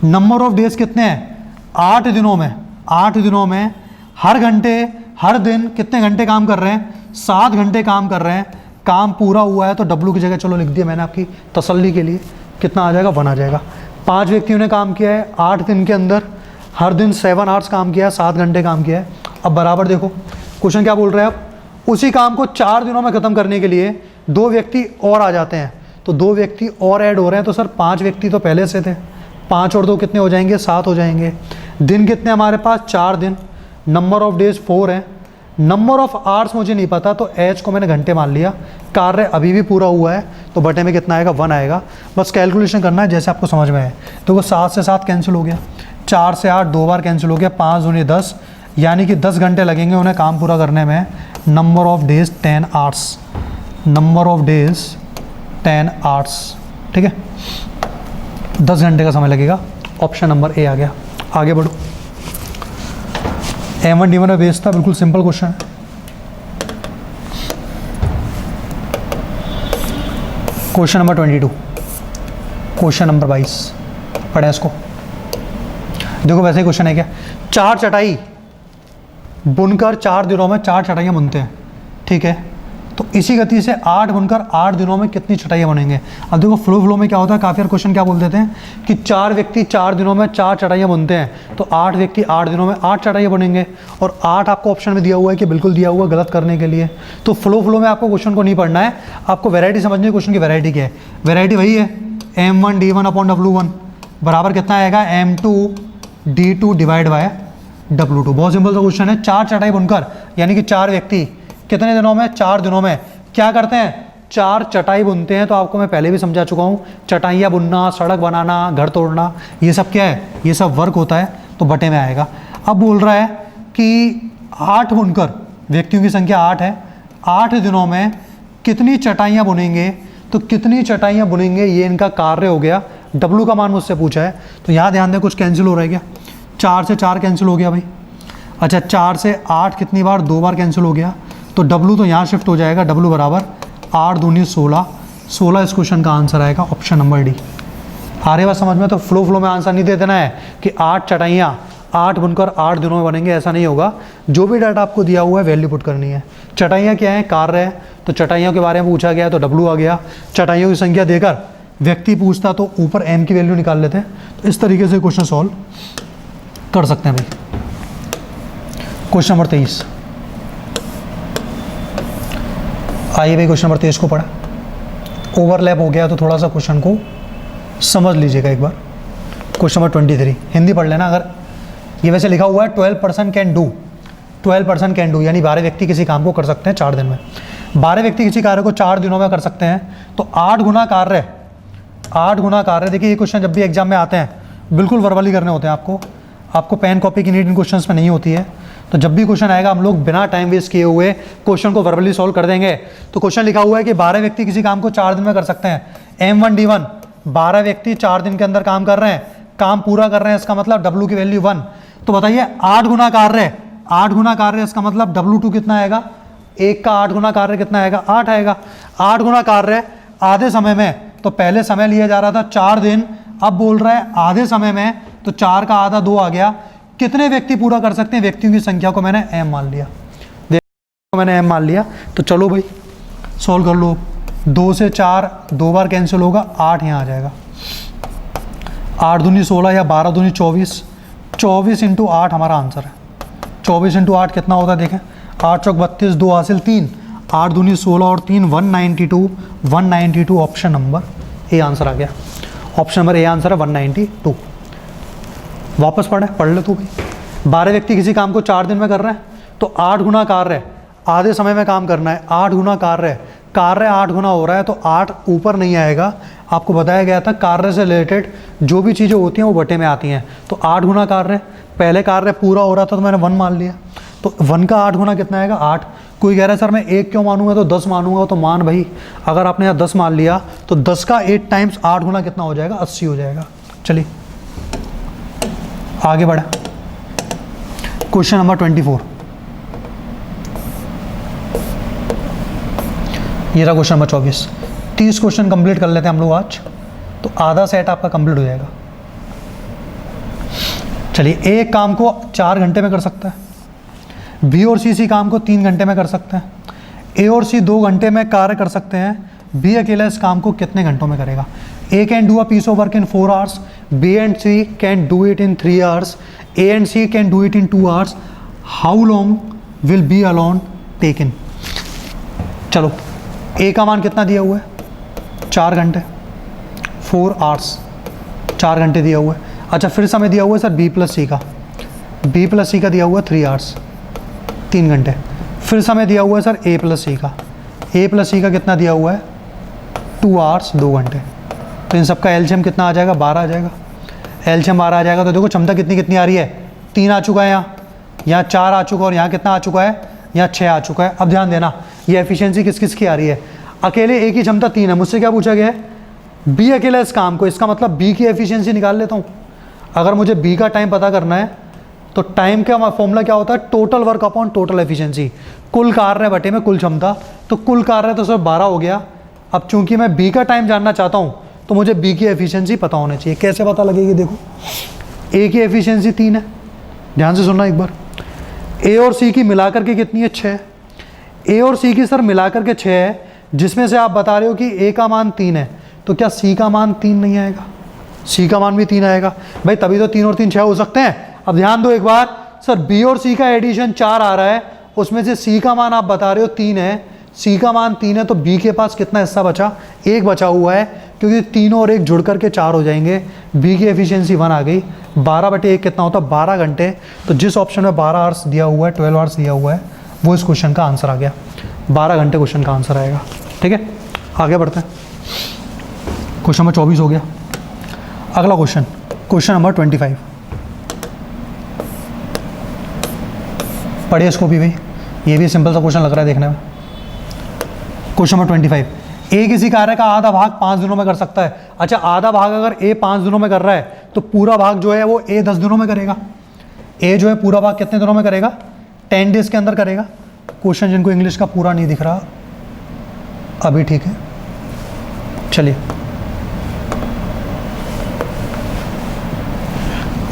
नंबर ऑफ डेज कितने हैं, 8 दिनों में। 8 दिनों में हर घंटे, हर दिन कितने घंटे काम कर रहे हैं, 7 घंटे काम कर रहे हैं। काम पूरा हुआ है तो W की जगह चलो लिख दिया मैंने आपकी तसल्ली के लिए, कितना आ जाएगा, 1 आ जाएगा। 5 व्यक्तियों ने काम किया है 8 दिन के अंदर, हर दिन 7 आवर्स काम किया है, 7 घंटे काम किया है। अब बराबर देखो क्वेश्चन क्या बोल रहे हैं, अब उसी काम को 4 दिनों में ख़त्म करने के लिए 2 व्यक्ति और आ जाते हैं, तो 2 व्यक्ति और ऐड हो रहे हैं। तो सर 5 व्यक्ति तो पहले से थे, 5 और 2 कितने हो जाएंगे, 7 हो जाएंगे। दिन कितने हमारे पास, 4 दिन। नंबर ऑफ डेज 4 है। नंबर ऑफ आवर्स मुझे नहीं पता तो एच को मैंने घंटे मान लिया। कार्य अभी भी पूरा हुआ है तो बटे में कितना आएगा, 1 आएगा। बस कैलकुलेशन करना है जैसे आपको समझ में आए। तो वो 7 से 7 कैंसिल हो गया, 4 से 8 2 बार कैंसिल हो गया, 5 दूनी 10, यानी कि 10 घंटे लगेंगे उन्हें काम पूरा करने में। Number of days 10 hours, number of days 10 hours, ठीक है, 10 घंटे का समय लगेगा। ऑप्शन नंबर ए आ गया। आगे बढ़ो। M1 D1 में बेस था, बिल्कुल सिंपल क्वेश्चन है। क्वेश्चन नंबर 22, क्वेश्चन नंबर 22 पढ़ें इसको। देखो वैसे ही क्वेश्चन है क्या, 4 चटाई बुनकर 4 दिनों में 4 चटाइयाँ बुनते हैं, ठीक है। तो इसी गति से 8 बुनकर 8 दिनों में कितनी चटाइयाँ बनेंगे। अब देखो फ्लो में क्या होता है, काफ़ी बार क्वेश्चन क्या बोल देते हैं कि 4 व्यक्ति 4 दिनों में 4 चटाइयाँ बुनते हैं, तो 8 व्यक्ति 8 दिनों में 8 चटाइयाँ बनेंगे। और 8 आपको ऑप्शन में दिया हुआ है कि बिल्कुल दिया हुआ गलत करने के लिए। तो फ्लो में आपको क्वेश्चन को नहीं पढ़ना है, आपको वैरायटी समझनी है। क्वेश्चन की वैरायटी क्या है, वैरायटी वही है M1 D1 अपॉन W1 बराबर कितना आएगा, M2 D2 divide by W2। बहुत सिंपल सा क्वेश्चन है। 4 चटाई बुनकर यानी कि 4 व्यक्ति कितने दिनों में, 4 दिनों में क्या करते हैं, 4 चटाई बुनते हैं। तो आपको मैं पहले भी समझा चुका हूँ, चटाइयाँ बुनना, सड़क बनाना, घर तोड़ना, ये सब क्या है, ये सब वर्क होता है, तो बटे में आएगा। अब बोल रहा है कि 8 बुनकर, व्यक्तियों की संख्या 8 है, 8 दिनों में कितनी चटाइयाँ बुनेंगे। तो कितनी चटाइयाँ बुनेंगे ये इनका कार्य हो गया। W का मान मुझसे पूछा है, तो यहाँ ध्यान दें कुछ कैंसिल हो रहा है क्या, 4 से 4 कैंसिल हो गया भाई। अच्छा 4 से 8 कितनी बार, 2 बार कैंसिल हो गया। तो W तो यहाँ शिफ्ट हो जाएगा, W बराबर 8 दूनी 16, 16 इस क्वेश्चन का आंसर आएगा, ऑप्शन नंबर डी। आ रही बात समझ में? तो फ्लो में आंसर नहीं दे देना है कि 8 चटाइयाँ 8 बुनकर 8 दिनों में बनेंगे, ऐसा नहीं होगा। जो भी डाटा आपको दिया हुआ है वैल्यू पुट करनी है। चटाइयाँ क्या है? कार्य है, तो चटाइयों के बारे में पूछा गया तो W आ गया। चटाइयों की संख्या देकर व्यक्ति पूछता तो ऊपर M की वैल्यू निकाल लेते हैं। तो इस तरीके से क्वेश्चन सॉल्व कर सकते हैं भाई। क्वेश्चन नंबर 23, आइए भाई क्वेश्चन नंबर 23 को पढ़ा। ओवरलैप हो गया तो थोड़ा सा क्वेश्चन को समझ लीजिएगा एक बार। क्वेश्चन नंबर 23 हिंदी पढ़ लेना। अगर ये वैसे लिखा हुआ है 12% कैन डू, 12% कैन डू यानी 12 व्यक्ति किसी काम को कर सकते हैं 4 दिन में। 12 व्यक्ति किसी कार्य को 4 दिनों में कर सकते हैं, तो 8 गुना कार्य, 8 गुना कार्य। देखिए ये क्वेश्चन जब भी एग्जाम में आते हैं बिल्कुल वर्बली करने होते हैं आपको पेन कॉपी की नीड इन क्वेश्चन में नहीं होती है। तो जब भी क्वेश्चन आएगा हम लोग बिना टाइम वेस्ट किए हुए क्वेश्चन को वर्बली सॉल्व कर देंगे। तो क्वेश्चन लिखा हुआ है कि 12 व्यक्ति किसी काम को 4 दिन में कर सकते हैं। M1D1, 12 व्यक्ति 4 दिन के अंदर काम कर रहे हैं, काम पूरा कर रहे हैं, इसका मतलब W की वैल्यू 1। तो बताइए 8 गुना कार्य, 8 गुना कार्य, इसका मतलब W2 कितना आएगा? 1 का 8 गुना कार्य कितना आएगा? 8 आएगा। 8 गुना कार्य आधे समय में, तो पहले समय लिया जा रहा था 4 दिन, अब बोल रहा है आधे समय में, तो 4 का आधा 2 आ गया। कितने व्यक्ति पूरा कर सकते हैं? व्यक्तियों की संख्या को मैंने M मान लिया, मैंने M मान लिया। तो चलो भाई सॉल्व कर लो। 2 से 4 2 बार कैंसिल होगा, 8 यहाँ आ जाएगा। 8 दूनी 16 या 12 दूनी 24, 24 इंटू 8 हमारा आंसर है। 24 इंटू 8 कितना होता है देखें? 8 चौक 32, 2 हासिल 3, 8 दूनी 16 और 3 192, 192 ऑप्शन नंबर ए आंसर आ गया। ऑप्शन नंबर ए आंसर है 192। वापस पढ़ ले तू भाई। 12 व्यक्ति किसी काम को 4 दिन में कर रहे हैं, तो 8 गुना कार्य, आधे समय में काम करना है, 8 गुना कार्य, 8 गुना हो रहा है, तो 8 ऊपर नहीं आएगा। आपको बताया गया था कार्य से रिलेटेड जो भी चीज़ें होती हैं वो बटे में आती हैं। तो 8 गुना कार्य, पहले कार्य पूरा हो रहा था तो मैंने 1 मान लिया, तो 1 का 8 गुना कितना आएगा? 8। कोई कह रहा है सर मैं 1 क्यों मानूंगा, तो 10 मानूंगा। तो मान भाई, अगर आपने यहाँ 10 मान लिया तो 10 का 8 टाइम्स 8 गुना कितना हो जाएगा? 80 हो जाएगा। चलिए आगे बढ़ा। क्वेश्चन नंबर 24, ये रहा क्वेश्चन नंबर 24। 30 क्वेश्चन कंप्लीट कर लेते हैं हम लोग आज, तो आधा सेट आपका कंप्लीट हो जाएगा। चलिए, एक काम को 4 घंटे में कर सकता है, बी और सी काम को 3 घंटे में कर सकते हैं, ए और सी 2 घंटे में कार्य कर सकते हैं, बी अकेला इस काम को कितने घंटों में करेगा? A can do a piece of work in 4 hours, B and C can do it in 3 hours, A and C can do it in 2 hours. How long will B alone take in? चलो, A का मान कितना दिया हुआ है? 4 घंटे, 4 hours, 4 घंटे दिया हुआ है। अच्छा, फिर समय दिया हुआ है सर बी प्लस सी का, बी प्लस सी का दिया हुआ है 3 आवर्स, 3 घंटे। फिर समय दिया हुआ है सर ए प्लस सी का, ए प्लस सी का कितना दिया हुआ है? 2 आवर्स, 2 घंटे। तो इन सबका एलसीएम कितना आ जाएगा? 12 आ जाएगा। एलसीएम 12 आ जाएगा। तो देखो क्षमता कितनी कितनी आ रही है? 3 आ चुका है, यहाँ 4 आ चुका है, और यहाँ कितना आ चुका है? यहाँ 6 आ चुका है। अब ध्यान देना, ये एफिशिएंसी किस किस की आ रही है? अकेले ए की क्षमता 3 है। मुझसे क्या पूछा गया है? बी अकेला इस काम को, इसका मतलब बी की एफिशिएंसी निकाल लेता हूँ। अगर मुझे बी का टाइम पता करना है तो टाइम का फॉर्मूला क्या होता है? Total work upon total efficiency, कुल कार्य बटे में कुल क्षमता। तो कुल कार्य तो सर 12 हो गया। अब चूंकि मैं बी का टाइम जानना चाहता हूँ तो मुझे बी की एफिशिएंसी पता होनी चाहिए। कैसे पता लगेगी? देखो, ए की एफिशिएंसी 3 है, ध्यान से सुनना एक बार। ए और सी की मिलाकर के कितनी है? 6। ए और सी की सर मिलाकर के 6 है, जिसमें से आप बता रहे हो कि ए का मान 3 है, तो क्या सी का मान 3 नहीं आएगा? सी का मान भी 3 आएगा भाई, तभी तो 3 और 3 6 हो सकते हैं। अब ध्यान दो एक बार, सर बी और सी का एडिशन 4 आ रहा है, उसमें से सी का मान आप बता रहे हो 3 है, सी का मान 3 है, तो बी के पास कितना हिस्सा बचा? 1 बचा हुआ है, क्योंकि 3 और 1 जुड़ करके 4 हो जाएंगे। बी की एफिशिएंसी 1 आ गई। 12 बटे 1 कितना होता है? 12 घंटे। तो जिस ऑप्शन में 12 आवर्स दिया हुआ है, 12 आवर्स दिया हुआ है, वो इस क्वेश्चन का आंसर आ गया। 12 घंटे क्वेश्चन का आंसर आएगा। ठीक है, आगे बढ़ते हैं। क्वेश्चन नंबर 24 हो गया। अगला क्वेश्चन, क्वेश्चन नंबर 25। पढ़िए इसको भी भाई, ये भी सिंपल सा क्वेश्चन लग रहा है देखने में। क्वेश्चन नंबर 25, ए किसी कार्य का आधा भाग 5 दिनों में कर सकता है। अच्छा, आधा भाग अगर ए 5 दिनों में कर रहा है तो पूरा भाग जो है वो ए 10 दिनों में करेगा। ए जो है पूरा भाग कितने दिनों में करेगा? 10 डेज के अंदर करेगा। क्वेश्चन जिनको इंग्लिश का पूरा नहीं दिख रहा अभी, ठीक है, चलिए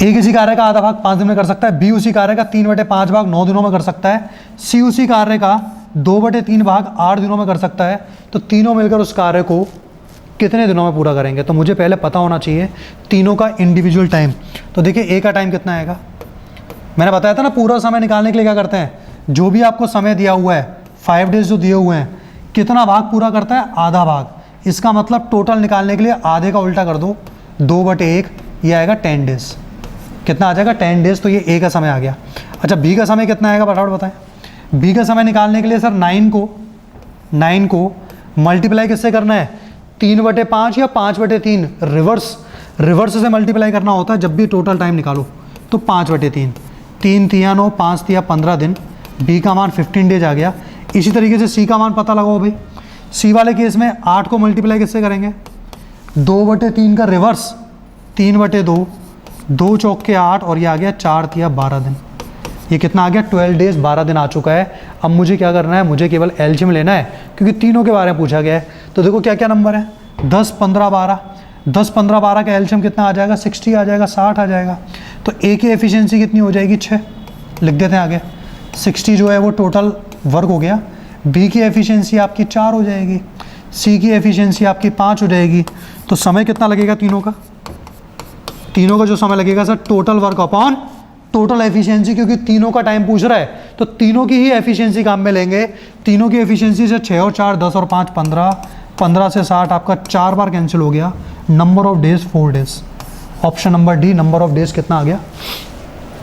ए किसी कार्य का आधा भाग 5 दिन में कर सकता है, बी उसी कार्य का 3/5 भाग 9 दिनों में कर सकता है, सी उसी कार्य का 2/3 भाग 8 दिनों में कर सकता है। तो तीनों मिलकर उस कार्य को कितने दिनों में पूरा करेंगे? तो मुझे पहले पता होना चाहिए तीनों का इंडिविजुअल टाइम। तो देखिए ए का टाइम कितना आएगा, मैंने बताया था ना पूरा समय निकालने के लिए क्या करते हैं, जो भी आपको समय दिया हुआ है 5 डेज जो दिए हुए हैं, कितना भाग पूरा करता है? आधा भाग। इसका मतलब टोटल निकालने के लिए आधे का उल्टा कर दो, 2/1, ये आएगा 10 डेज। कितना आ जाएगा? 10 डेज। तो ये ए का समय आ गया। अच्छा बी का समय कितना आएगा फटाफट बताएं। बी का समय निकालने के लिए सर 9 को मल्टीप्लाई किससे करना है? 3/5 या 5/3, रिवर्स से मल्टीप्लाई करना होता है जब भी टोटल टाइम निकालो। तो 5/3, 3 तिया 9, 5 तिया 15 दिन। बी का मान 15 डेज आ गया। इसी तरीके से सी का मान पता लगाओ भाई। सी वाले केस में 8 को मल्टीप्लाई किससे करेंगे? 2/3 का रिवर्स, 3/2, 2 चौक के 8 और ये आ गया 4 तिया 12 दिन। ये कितना आ गया? 12 डेज, 12 दिन आ चुका है। अब मुझे क्या करना है? मुझे केवल एलसीएम लेना है क्योंकि तीनों के बारे में पूछा गया है। तो देखो क्या क्या नंबर है, 10, 15, 12। 10, 15, 12 का एलसीएम कितना आ जाएगा? 60 आ जाएगा, 60 आ जाएगा। तो ए की एफिशिएंसी कितनी हो जाएगी? 6। लिख देते हैं आगे। 60 जो है वो टोटल वर्क हो गया। बी की एफिशिएंसी आपकी 4 हो जाएगी, सी की एफिशिएंसी आपकी 5 हो जाएगी। तो समय कितना लगेगा तीनों का? तीनों का जो समय लगेगा sir total work upon total efficiency, क्योंकि तीनों का टाइम पूछ रहा है तो तीनों की ही एफिशिएंसी काम में लेंगे। तीनों की एफिशिएंसी से 6 और 4 10 और 5 15, 15 से 60 आपका 4 बार कैंसिल हो गया। Number of days 4 days. Option number D, number of days कितना आ गया?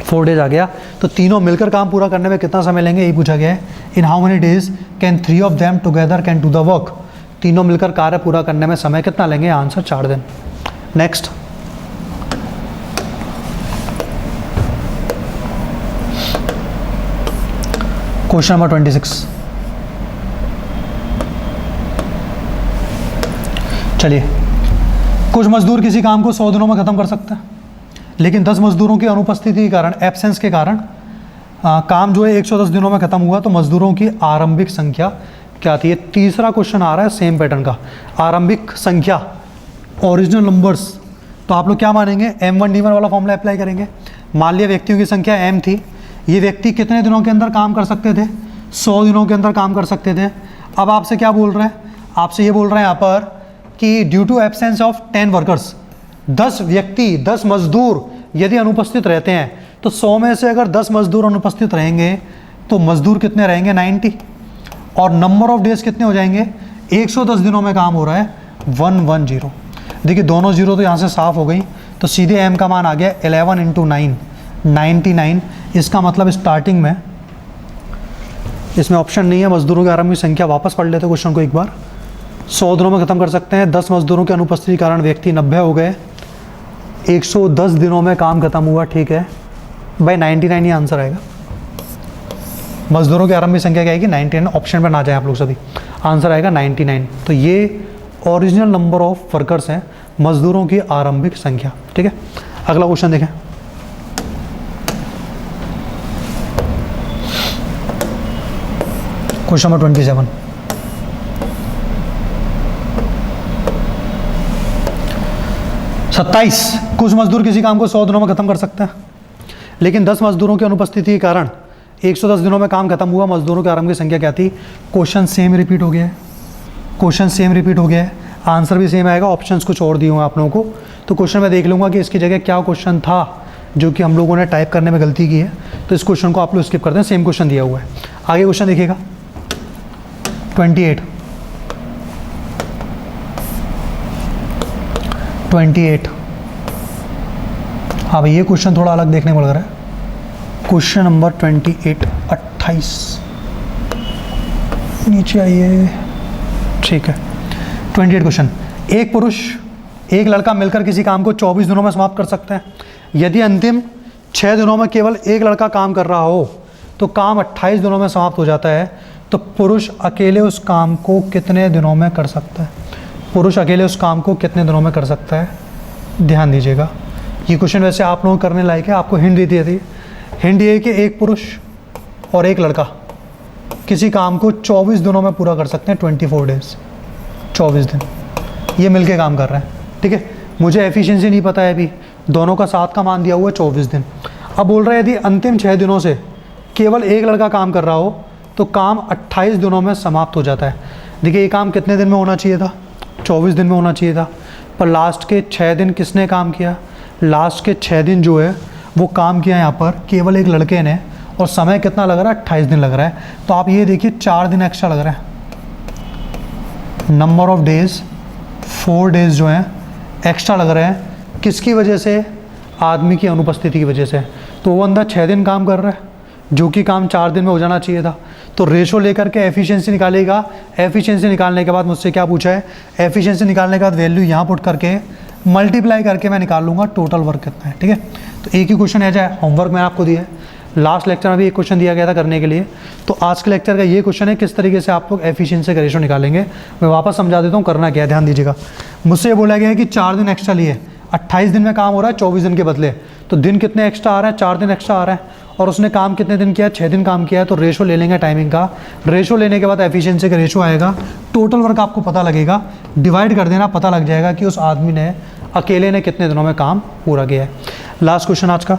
4 डेज आ गया। तो तीनों मिलकर काम पूरा करने में कितना समय लेंगे यही पूछा गया है। In how many days can 3 of them together can do the work? तीनों मिलकर कार्य पूरा करने में समय कितना लेंगे? आंसर 4 दिन। Next question number 26। चलिए, कुछ मजदूर किसी काम को 100 दिनों में ख़त्म कर सकते हैं, लेकिन 10 मजदूरों की अनुपस्थिति के कारण, एब्सेंस के कारण काम जो है 110 दिनों में ख़त्म हुआ। तो मजदूरों की आरंभिक संख्या क्या आती है? तीसरा क्वेश्चन आ रहा है सेम पैटर्न का। आरंभिक संख्या, ओरिजिनल नंबर्स। तो आप लोग क्या मानेंगे? M1D1 वाला फॉर्मूला अप्लाई करेंगे। मान लिया व्यक्तियों की संख्या m थी, ये व्यक्ति कितने दिनों के अंदर काम कर सकते थे? 100 दिनों के अंदर काम कर सकते थे। अब आपसे क्या बोल रहे हैं? आपसे ये बोल रहे हैं यहाँ पर कि due to absence of 10 workers, 10 व्यक्ति 10 मजदूर यदि अनुपस्थित रहते हैं, तो 100 में से अगर 10 मजदूर अनुपस्थित रहेंगे तो मजदूर कितने रहेंगे? 90। और नंबर ऑफ डेज कितने हो जाएंगे? 110 दिनों में काम हो रहा है 110। देखिए दोनों जीरो तो यहाँ से साफ हो गई, तो सीधे m का मान आ गया 11 × 9, 99। इसका मतलब स्टार्टिंग में इसमें ऑप्शन नहीं है मजदूरों की आरंभिक संख्या। वापस पढ़ लेते क्वेश्चन को एक बार। 100 दिनों में ख़त्म कर सकते हैं, 10 मजदूरों की अनुपस्थिति के कारण व्यक्ति 90 हो गए, 110 दिनों में काम खत्म हुआ। ठीक है भाई, 99 ही आंसर आएगा। मजदूरों की आरंभिक संख्या क्या आएगी? 99। ऑप्शन पर ना जाए आप लोग सभी, आंसर आएगा 99। तो ये ओरिजिनल नंबर ऑफ वर्कर्स हैं, मजदूरों की आरंभिक संख्या। ठीक है, अगला क्वेश्चन देखें। Question number 27। कुछ मजदूर किसी काम को 100 दिनों में खत्म कर सकते हैं, लेकिन 10 मजदूरों की अनुपस्थिति के कारण 110 दिनों में काम खत्म हुआ। मजदूरों की आरंभिक संख्या क्या थी? क्वेश्चन सेम रिपीट हो गया है, क्वेश्चन सेम रिपीट हो गया है, आंसर भी सेम आएगा। ऑप्शंस कुछ और दिए हुए हैं आप लोगों को, तो क्वेश्चन मैं देख लूँगा कि इसकी जगह क्या क्वेश्चन था जो कि हम लोगों ने टाइप करने में गलती की है। तो इस क्वेश्चन को आप लोग स्किप करते हैं, सेम क्वेश्चन दिया हुआ है। आगे क्वेश्चन देखिएगा 28। हाँ भाई, ये क्वेश्चन थोड़ा अलग देखने को लग रहा है। क्वेश्चन नंबर 28, 28 नीचे आइए। ठीक है, 28 क्वेश्चन। एक पुरुष एक लड़का मिलकर किसी काम को 24 दिनों में समाप्त कर सकते हैं। यदि अंतिम 6 दिनों में केवल एक लड़का काम कर रहा हो तो काम 28 दिनों में समाप्त हो जाता है। तो पुरुष अकेले उस काम को कितने दिनों में कर सकता है? पुरुष अकेले उस काम को कितने दिनों में कर सकता है? ध्यान दीजिएगा, ये क्वेश्चन वैसे आप लोगों को करने लायक है। आपको हिंट दी थी, हिंट ये कि एक पुरुष और एक लड़का किसी काम को 24 दिनों में पूरा कर सकते हैं। 24 डेज, 24 दिन ये मिलके काम कर रहे हैं। ठीक है, मुझे एफिशिएंसी नहीं पता है अभी, दोनों का साथ का मान दिया हुआ है 24 दिन। अब बोल रहे हैं यदि अंतिम 6 दिनों से केवल एक लड़का काम कर रहा हो तो काम 28 दिनों में समाप्त हो जाता है। देखिए ये काम कितने दिन में होना चाहिए था, 24 दिन में होना चाहिए था, पर लास्ट के 6 दिन किसने काम किया, लास्ट के 6 दिन जो है वो काम किया यहाँ पर केवल एक लड़के ने, और समय कितना लग रहा है, 28 दिन लग रहा है। तो आप ये देखिए 4 दिन एक्स्ट्रा लग रहा है, नंबर ऑफ डेज 4 डेज जो हैं एक्स्ट्रा लग रहे हैं, किसकी वजह से, आदमी की अनुपस्थिति की वजह से। तो वो बंदा 6 दिन काम कर रहा है जो कि काम 4 दिन में हो जाना चाहिए था। तो रेशो लेकर के एफिशिएंसी निकालेगा, एफिशिएंसी निकालने के बाद मुझसे क्या पूछा है, एफिशिएंसी निकालने के बाद वैल्यू यहाँ पुट करके मल्टीप्लाई करके मैं निकाल लूँगा टोटल वर्क कितना है, ठीक है। तो एक ही क्वेश्चन है, जाए होमवर्क मैंने आपको दिया है, लास्ट लेक्चर में भी एक क्वेश्चन दिया गया था करने के लिए। तो आज के लेक्चर का ये क्वेश्चन है किस तरीके से आप लोग एफिशिएंसी का रेशो निकालेंगे। मैं वापस समझा देता हूँ करना क्या है, ध्यान दीजिएगा। मुझसे ये बोला गया है कि 4 दिन एक्स्ट्रा लिए, 28 दिन में काम हो रहा है 24 दिन के बदले, तो दिन कितने एक्स्ट्रा आ रहा है, 4 दिन एक्स्ट्रा आ रहा है, और उसने काम कितने दिन किया, 6 दिन काम किया है। तो रेशो ले लेंगे टाइमिंग का, रेशो लेने के बाद एफिशिएंसी का रेशो आएगा, टोटल वर्क आपको पता लगेगा, डिवाइड कर देना, पता लग जाएगा कि उस आदमी ने अकेले ने कितने दिनों में काम पूरा किया है। लास्ट क्वेश्चन आज का,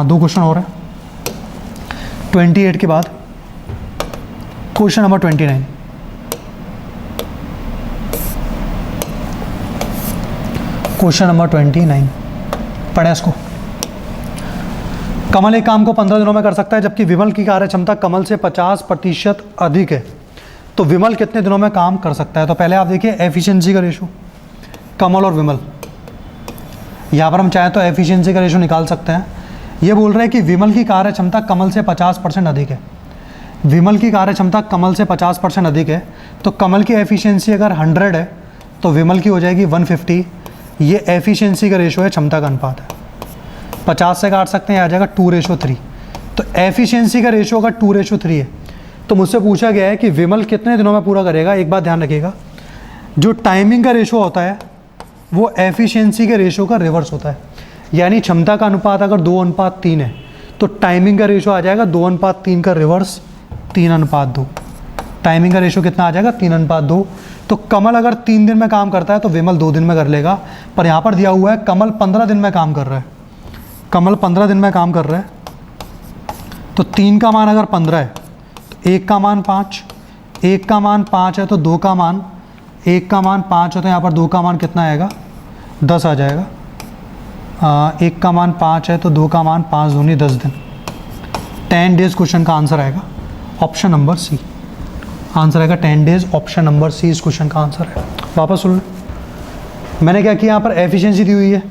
2 क्वेश्चन और है 28 के बाद, क्वेश्चन नंबर 29। क्वेश्चन नंबर 29 पढ़ें इसको। कमल एक काम को 15 दिनों में कर सकता है जबकि विमल की कार्य क्षमता कमल से 50% अधिक है, तो विमल कितने दिनों में काम कर सकता है। तो पहले आप देखिए एफिशिएंसी का रेशो, कमल और विमल, यहाँ पर हम चाहें तो एफिशिएंसी का रेशो निकाल सकते हैं। ये बोल रहे हैं कि विमल की कार्य क्षमता कमल से 50% अधिक है, विमल की कार्य क्षमता कमल से 50% अधिक है, तो कमल की एफिशिएंसी अगर 100 है तो विमल की हो जाएगी 150। ये एफिशिएंसी का रेशो है, क्षमता का अनुपात है, 50 से काट सकते हैं, आ जाएगा 2:3। तो एफिशिएंसी का रेशो अगर 2:3 है तो मुझसे पूछा गया है कि विमल कितने दिनों में पूरा करेगा। एक बात ध्यान रखिएगा, जो टाइमिंग का रेशो होता है वो एफिशिएंसी के रेशो का रिवर्स होता है, यानी क्षमता का अनुपात अगर 2:3 है तो टाइमिंग का रेशो आ जाएगा 2:3 का रिवर्स 3:2। टाइमिंग का रेशो कितना आ जाएगा, 3:2। तो कमल अगर 3 दिन में काम करता है तो विमल 2 दिन में कर लेगा, पर यहाँ पर दिया हुआ है कमल 15 दिन में काम कर रहा है, कमल 15 दिन में काम कर रहा है, तो 3 का मान अगर 15 है तो 1 का मान 5, 1 का मान 5 है तो 2 का मान, 1 का मान 5 है तो यहाँ पर 2 का मान कितना आएगा, 10 आ जाएगा। 1 का मान 5 है तो 2 का मान 5 दूनी 10 दिन। 10 डेज क्वेश्चन का आंसर आएगा ऑप्शन नंबर सी, आंसर आएगा 10 डेज, ऑप्शन नंबर सी इस क्वेश्चन का आंसर है। वापस सुन लो, मैंने क्या किया, यहाँ पर एफिशिएंसी दी हुई है,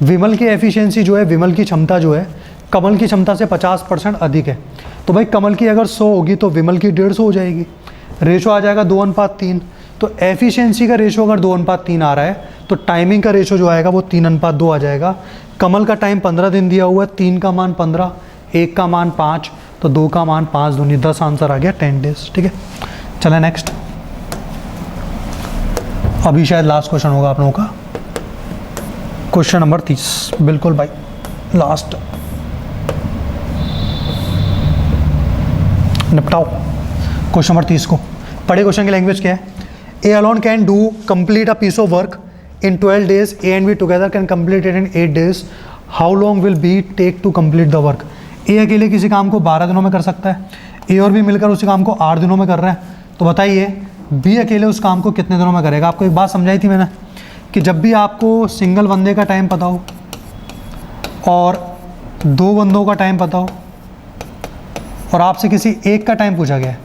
विमल की एफिशिएंसी जो है, विमल की क्षमता जो है कमल की क्षमता से 50% अधिक है, तो भाई कमल की अगर 100 होगी तो विमल की 150 हो जाएगी, रेशो आ जाएगा 2:3। तो एफिशिएंसी का रेशो अगर 2:3 आ रहा है तो टाइमिंग का रेशो जो आएगा वो 3:2 आ जाएगा। कमल का टाइम 15 दिन दिया हुआ है, 3 का मान 15, 1 का मान 5, तो 2 का मान 5 दूनी 10, आंसर आ गया 10 डेज, ठीक है। चलें नेक्स्ट, अभी शायद लास्ट क्वेश्चन होगा आप लोगों का, क्वेश्चन नंबर 30, बिल्कुल भाई लास्ट, निपटाओ क्वेश्चन नंबर 30 को। पढ़े क्वेश्चन की लैंग्वेज क्या है, A alone can do complete a piece of work in 12 days, A and B together can complete it in 8 days, how long will B take to complete the work. A अकेले किसी काम को 12 दिनों में कर सकता है, ए और बी मिलकर उसी काम को 8 दिनों में कर रहे हैं, तो बताइए बी अकेले उस काम को कितने दिनों में करेगा। आपको एक बात समझाई थी मैंने कि जब भी आपको सिंगल बंदे का टाइम पता हो और 2 बंदों का टाइम पता हो और आपसे किसी एक का टाइम पूछा गया है,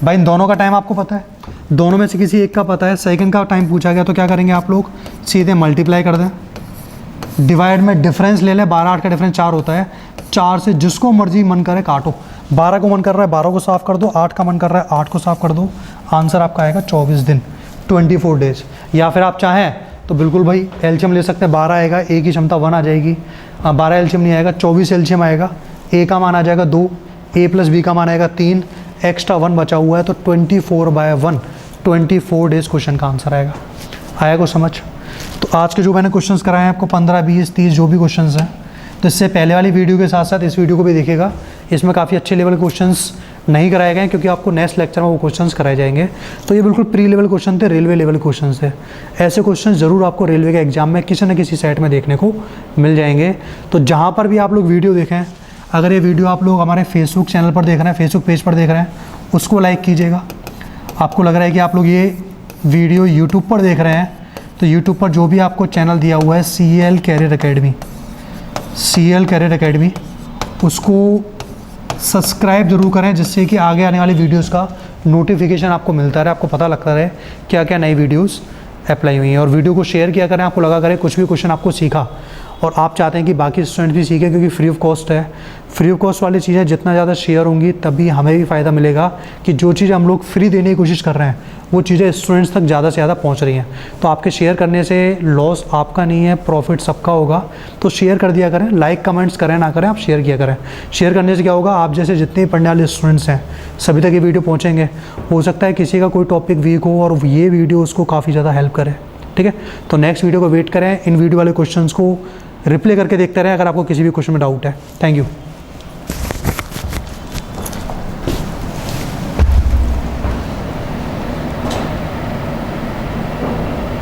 भाई इन दोनों का टाइम आपको पता है, दोनों में से किसी एक का पता है, सेकंड का टाइम पूछा गया, तो क्या करेंगे आप लोग, सीधे मल्टीप्लाई कर दें, डिवाइड में डिफरेंस ले लें, 12-8 का डिफरेंस 4 होता है, 4 से जिसको मर्जी मन करे काटो, 12 को मन कर रहा है 12 को साफ कर दो, 8 का मन कर रहा है 8 को साफ कर दो, आंसर आपका आएगा 24 दिन, 24 डेज। या फिर आप चाहें तो बिल्कुल भाई एलसीएम ले सकते हैं, 12 आएगा, ए की क्षमता 1 आ जाएगी, 12 एलसीएम नहीं आएगा, 24 एलसीएम आएगा, ए का मान आ जाएगा 2, ए प्लस बी का मान आएगा 3, एक्स्ट्रा 1 बचा हुआ है, तो 24/1 24 डेज क्वेश्चन का आंसर आएगा। आया को समझ। तो आज के जो मैंने क्वेश्चंस कराए हैं आपको 15, 20, 30 जो भी क्वेश्चंस हैं, तो इससे पहले वाली वीडियो के साथ साथ इस वीडियो को भी देखिएगा, इसमें काफ़ी अच्छे लेवल क्वेश्चंस नहीं कराए गए क्योंकि आपको नेक्स्ट लेक्चर में वो क्वेश्चंस कराए जाएंगे। तो ये बिल्कुल प्री लेवल क्वेश्चन थे, रेलवे लेवल क्वेश्चन थे। ऐसे क्वेश्चन ज़रूर आपको रेलवे के एग्जाम में किसी न किसी सेट में देखने को मिल जाएंगे। तो जहाँ पर भी आप लोग वीडियो देखें, अगर ये वीडियो आप लोग हमारे फेसबुक चैनल पर देख रहे हैं, फेसबुक पेज पर देख रहे हैं, उसको लाइक कीजिएगा। आपको लग रहा है कि आप लोग ये वीडियो यूट्यूब पर देख रहे हैं, तो यूट्यूब पर जो भी आपको चैनल दिया हुआ है CL कैरियर अकेडमी, उसको सब्सक्राइब जरूर करें, जिससे कि आगे आने वाली वीडियोस का नोटिफिकेशन आपको मिलता रहे, आपको पता लगता रहे क्या क्या नई वीडियोस अप्लाई हुई हैं। और वीडियो को शेयर किया करें, आपको लगा करें कुछ भी क्वेश्चन आपको सीखा और आप चाहते हैं कि बाकी स्टूडेंट भी सीखें, क्योंकि फ्री ऑफ कॉस्ट है। फ्री ऑफ कॉस्ट वाली चीज़ें जितना ज़्यादा शेयर होंगी तभी हमें भी फ़ायदा मिलेगा कि जो चीज़ हम लोग फ्री देने की कोशिश कर रहे हैं वो चीज़ें स्टूडेंट्स तक ज़्यादा से ज़्यादा पहुंच रही हैं। तो आपके शेयर करने से लॉस आपका नहीं है, प्रॉफिट सबका होगा। तो शेयर कर दिया करें, लाइक कमेंट्स करें ना करें, आप शेयर किया करें। शेयर करने से क्या होगा, आप जैसे जितने पढ़ने वाले स्टूडेंट्स हैं सभी तक ये वीडियो पहुँचेंगे। हो सकता है किसी का कोई टॉपिक वीक हो और ये वीडियो उसको काफ़ी ज़्यादा हेल्प करे। ठीक है, तो नेक्स्ट वीडियो को वेट करें। इन वीडियो वाले क्वेश्चंस को रिप्लाई करके देखते रहें अगर आपको किसी भी क्वेश्चन में डाउट है। Thank you.